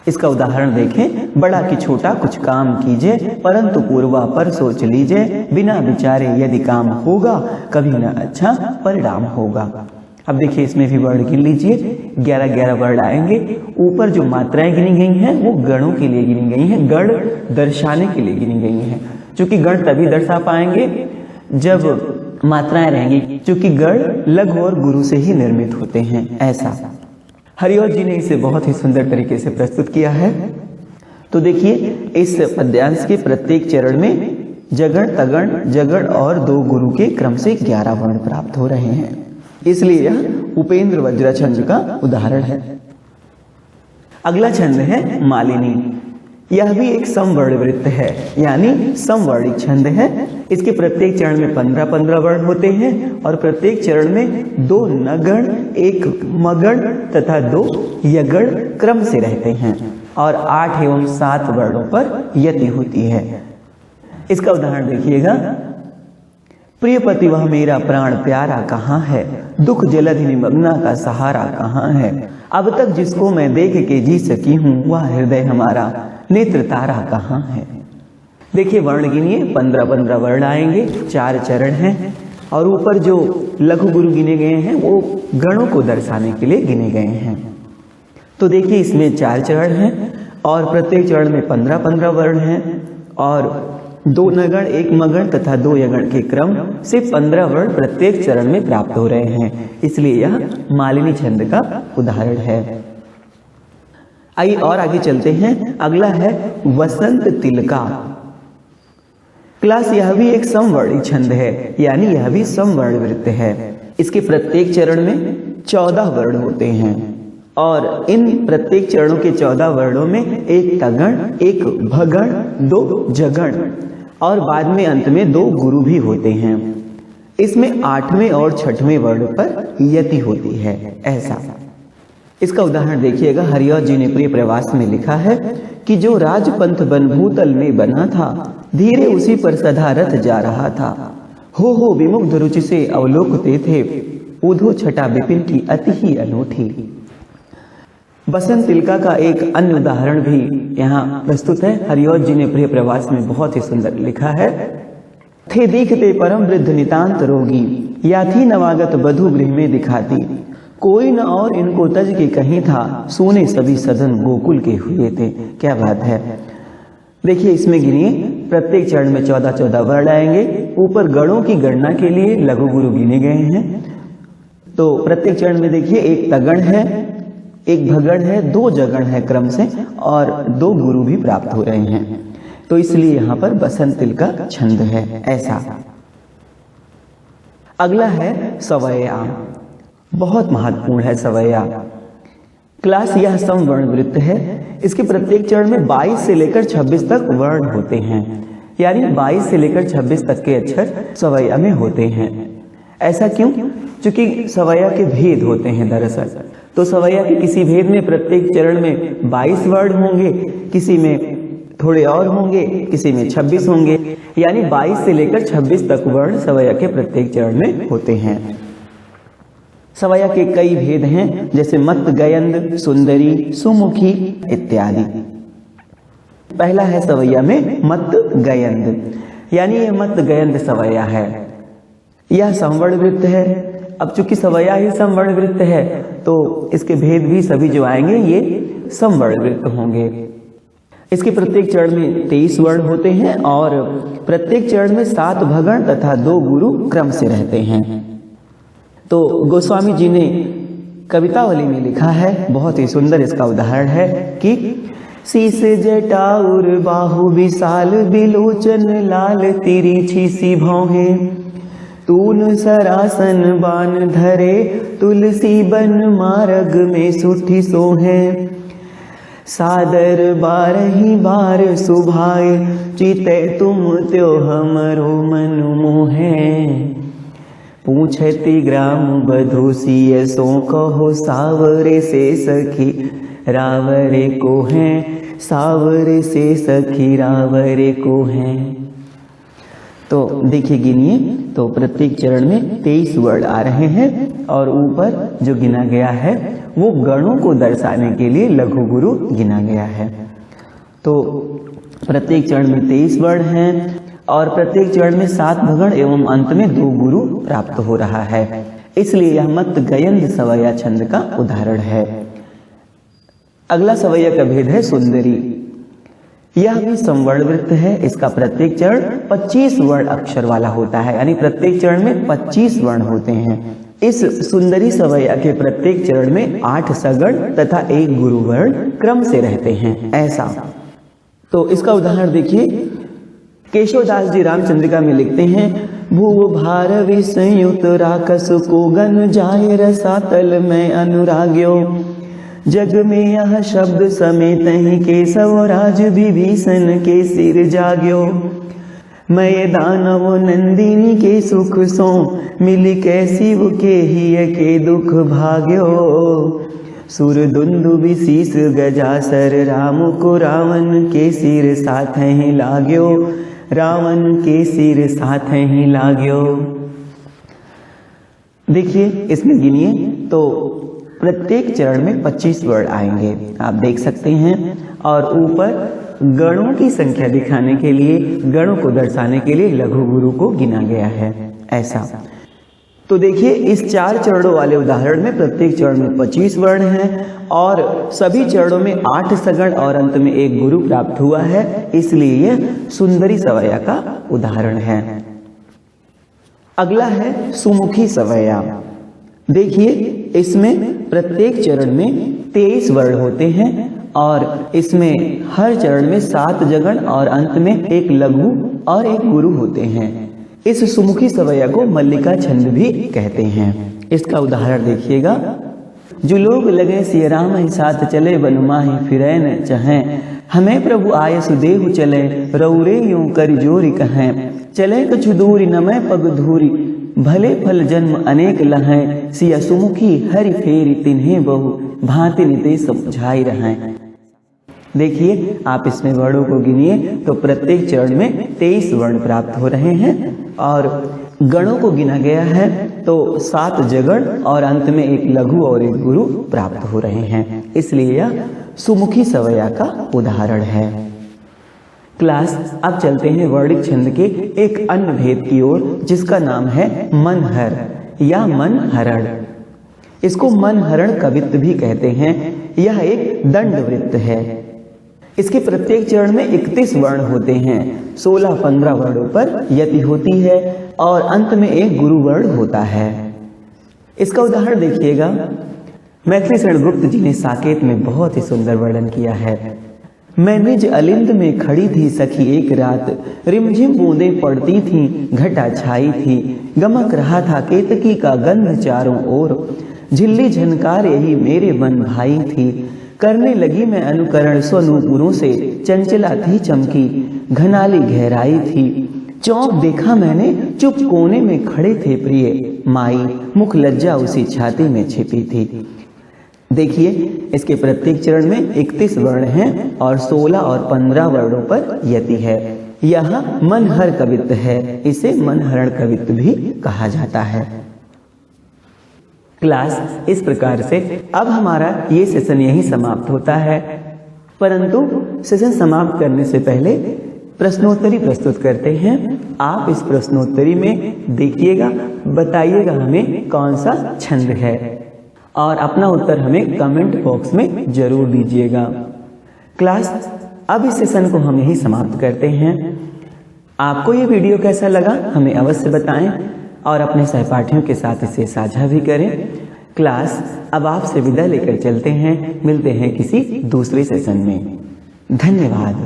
इसका उदाहरण देखें, बड़ा कि छोटा कुछ काम कीजिए, परंतु पूर्वा पर सोच लीजिए, बिना विचारे यदि काम होगा कभी न अच्छा परिणाम होगा। अब देखिए इसमें भी वर्ण गिन लीजिए, 11-11 वर्ण आएंगे। ऊपर जो मात्राएं गिनी गई हैं वो गणों के लिए गिनी गई हैं, गण दर्शाने के लिए गिनी गई हैं। चूंकि गण तभी दर्शा पाएंगे जब मात्राएं रहेंगी, क्योंकि गण लघु और गुरु से ही निर्मित होते हैं ऐसा। हरिओम जी ने इसे बहुत ही सुंदर तरीके से प्रस्तुत किया है। तो देखिए इस पद्यांश के प्रत्येक चरण में जगण, तगण, जगड़ और 2 गुरु के क्रम से 11 वर्ण प्राप्त हो रहे हैं। इसलिए यह उपेंद्र वज्रा छंद का उदाहरण है। अगला छंद है मालिनी। यह भी एक समवर्ण वृत्त है, यानी समवर्णिक छंद है। इसके प्रत्येक चरण में 15-15 वर्ण होते हैं और प्रत्येक चरण में 2 नगण, 1 मगण तथा 2 यगण क्रम से रहते हैं और 8 एवं 7 वर्णों पर यति होती है। इसका उदाहरण देखिएगा। प्रिय पति वह मेरा प्राण प्यारा कहाँ है, दुख जलधि निमग्ना का सहारा कहाँ है, अब तक जिसको मैं देख के जी सकी हूँ वह हृदय हमारा नेत्र तारा कहाँ है। देखिए वर्ण गिनिए, 15-15 वर्ण आएंगे, 4 चरण हैं और ऊपर जो लघु गुरु गिने गए हैं वो गणों को दर्शाने के लिए गिने गए हैं। तो देखिए इसमें 4 चरण हैं और प्रत्येक चरण में 15-15 वर्ण हैं और 2 नगण, 1 मगण तथा 2 यगण के क्रम से 15 वर्ण प्रत्येक चरण में प्राप्त हो रहे हैं। इसलिए यह मालिनी छंद का उदाहरण है। आइए और आगे चलते हैं। अगला है वसंत तिलका। क्लास यह भी एक समवर्णी छंद है, यानी यह भी समवर्ण वृत्त है। इसके प्रत्येक चरण में 14 वर्ण होते हैं और इन प्रत्येक चरणों के 14 वर्णों में 1 तगण, 1 भगण, 2 जगण और बाद में अंत में 2 गुरु भी होते हैं। इसमें 8वें और 6वें वर्ण पर यति होती है। ऐसा इसका उदाहरण देखिएगा। हरिऔध जी ने प्रिय प्रवास में लिखा है कि जो राजपंथ बन भूतल में बना था, धीरे उसी पर सदा रथ जा रहा था। हो विमुग्ध रुचि से अवलोकते थे, ऊधो छटा विपिन की अति ही अनूठी। बसंत तिलका का एक अन्य उदाहरण भी यहाँ प्रस्तुत है। हरिऔध जी ने प्रिय प्रवास में बहुत ही सुंदर लिखा है। थे देखते परम वृद्ध नितांत रोगी, या थी नवागत बधु गृह में दिखाती, कोई न और इनको तज के कहीं था, सोने सभी सदन गोकुल के हुए थे। क्या बात है। देखिए इसमें गिनिए, प्रत्येक चरण में 14-14 वर्ण आएंगे। ऊपर गणों की गणना के लिए लघु गुरु गिने गए हैं। तो प्रत्येक चरण में देखिए 1 तगण है, 1 भगण है, 2 जगण है क्रम से और 2 गुरु भी प्राप्त हो रहे हैं। तो इसलिए यहाँ पर बसंत तिलका छंद है। ऐसा अगला है सवैया। बहुत महत्वपूर्ण है सवैया। क्लास यह समवर्ण वृत्त है। इसके प्रत्येक चरण में 22 से लेकर 26 तक वर्ण होते हैं, यानी 22 से लेकर 26 तक के अक्षर सवैया में होते हैं। ऐसा क्यों? क्योंकि सवैया के भेद होते हैं दरअसल। तो सवैया के किसी भेद में प्रत्येक चरण में 22 वर्ण होंगे, किसी में थोड़े और होंगे, किसी में 26 होंगे, यानी 22 से लेकर 26 तक वर्ण सवैया के प्रत्येक चरण में होते हैं। सवैया के कई भेद हैं, जैसे मत गयंद, सुंदरी, सुमुखी इत्यादि। पहला है सवैया में मत गयंद, यानी यह मत गयंद सवैया है। यह समवर्ण वृत्त है। अब चूंकि सवैया ही समवर्ण वृत्त है तो इसके भेद भी सभी जो आएंगे ये समवर्ण वृत्त होंगे। इसके प्रत्येक चरण में 23 वर्ण होते हैं और प्रत्येक चरण में 7 भगण तथा 2 गुरु क्रम से रहते हैं। तो गोस्वामी जी ने कवितावली में लिखा है, बहुत ही सुंदर इसका उदाहरण है कि शीस जटाउर बाहु विशाल बिलोचन लाल तिरछी सी भौहें, तून सरासन बान धरे तुलसी बन मार्ग में सुठी सोहे, सादर बारही बार सुभाए चिते तुम त्यो हमरो मन मोहे, पूछती ग्राम बधु सिय सो कहो सावरे से सखी रावरे को है, सावरे से सखी रावरे को है। तो देखिए गिनिए, तो प्रत्येक चरण में 23 वर्ण आ रहे हैं और ऊपर जो गिना गया है वो गणों को दर्शाने के लिए लघु गुरु गिना गया है। तो प्रत्येक चरण में 23 वर्ण हैं और प्रत्येक चरण में 7 भगण एवं अंत में 2 गुरु प्राप्त हो रहा है। इसलिए यह मत गयंद सवैया छंद का उदाहरण है। अगला सवैया का भेद है सुंदरी। यह भी समवर्ण वृत्त है। इसका प्रत्येक चरण 25 वर्ण अक्षर वाला होता है, यानी प्रत्येक चरण में 25 वर्ण होते हैं। इस सुंदरी सवैया के प्रत्येक चरण में 8 सगण तथा 1 गुरु वर्ण क्रम से रहते हैं। ऐसा तो इसका उदाहरण देखिए, केशवदास जी रामचंद्रिका में लिखते हैं, भूव भारवी संयुक्त राकस को गन जाय रसातल में अनुराग्यो, जग में यह शब्द समेत ही केशव राज विभीषण के सिर जाग्यो, मैं दानव नंदिनी के सुख सो मिली कै शिव के हिय के दुख भाग्यो, सुर दुंदुबि शीस गजासर राम को रावण के सिर साथ ही लाग्यो, रावण के सिर साथ ही लाग्यो। देखिए इसमें गिनिए तो प्रत्येक चरण में 25 वर्ड आएंगे, आप देख सकते हैं। और ऊपर गणों की संख्या दिखाने के लिए, गणों को दर्शाने के लिए लघु गुरु को गिना गया है ऐसा। तो देखिए इस 4 चरणों वाले उदाहरण में प्रत्येक चरण में 25 वर्ण हैं और सभी चरणों में 8 सगण और अंत में 1 गुरु प्राप्त हुआ है, इसलिए यह सुंदरी सवैया का उदाहरण है। अगला है सुमुखी सवैया। देखिए इसमें प्रत्येक चरण में 23 वर्ण होते हैं और इसमें हर चरण में 7 जगण और अंत में 1 लघु और 1 गुरु होते हैं। इस सुमुखी सवैया को मल्लिका छंद भी कहते हैं। इसका उदाहरण देखिएगा, जो लोग लगे सिय राम ही साथ चले बनुमाही फिरै न चहें, हमें प्रभु आय सुदेहु चले रौरे यूं कर जोरी कहें, चले कछु दूरी न मैं पग धूरी भले फल जन्म अनेक लहें, सिया सुमुखी हरि फेरी तिन्हें बहु भांति निते समझाई रहें। देखिए आप इसमें वर्णों को गिनिए तो प्रत्येक चरण में 23 वर्ण प्राप्त हो रहे हैं और गणों को गिना गया है तो 7 जगण और अंत में 1 लघु और 1 गुरु प्राप्त हो रहे हैं, इसलिए यह सुमुखी सवैया का उदाहरण है। क्लास अब चलते हैं वर्णिक छंद के एक अन्य भेद की ओर, जिसका नाम है मनहर या मनहरण। इसको मनहरण कवित्त भी कहते हैं। यह एक दंड वृत्त है। इसके प्रत्येक चरण में 31 वर्ण होते हैं, 16-15 वर्णों पर यति होती है और अंत में 1 गुरु वर्ण होता है। इसका उदाहरण देखिएगा, मैथिली शरण गुप्त जी ने साकेत में बहुत ही सुंदर वर्णन किया है। मैं निज अलिंद में खड़ी थी सखी एक रात, रिमझिम बूंदें पड़ती थीं घटा छाई थी, गमक रहा था केतकी का गंध चारों ओर, झिल्ली झनकार यही मेरे बन भाई थी, करने लगी मैं अनुकरण स्वनूपुरों से, चंचला थी चमकी घनाली गहराई थी, चौंक देखा मैंने चुप कोने में खड़े थे प्रिय, माई मुख लज्जा उसी छाती में छिपी थी। देखिए इसके प्रत्येक चरण में 31 वर्ण हैं और 16 और 15 वर्णों पर यति है। यह मनहर कवित्त है, इसे मनहरण कवित्त भी कहा जाता है। क्लास इस प्रकार से अब हमारा ये सेशन यही समाप्त होता है, परंतु सेशन समाप्त करने से पहले प्रश्नोत्तरी प्रस्तुत करते हैं। आप इस प्रश्नोत्तरी में देखिएगा, बताइएगा हमें कौन सा छंद है और अपना उत्तर हमें कमेंट बॉक्स में जरूर दीजिएगा। क्लास अब इस सेशन को हम यही समाप्त करते हैं। आपको ये वीडियो कैसा लगा हमें अवश्य बताएं और अपने सहपाठियों के साथ इसे साझा भी करें। क्लास अब आपसे विदा लेकर चलते हैं, मिलते हैं किसी दूसरे सेशन में। धन्यवाद।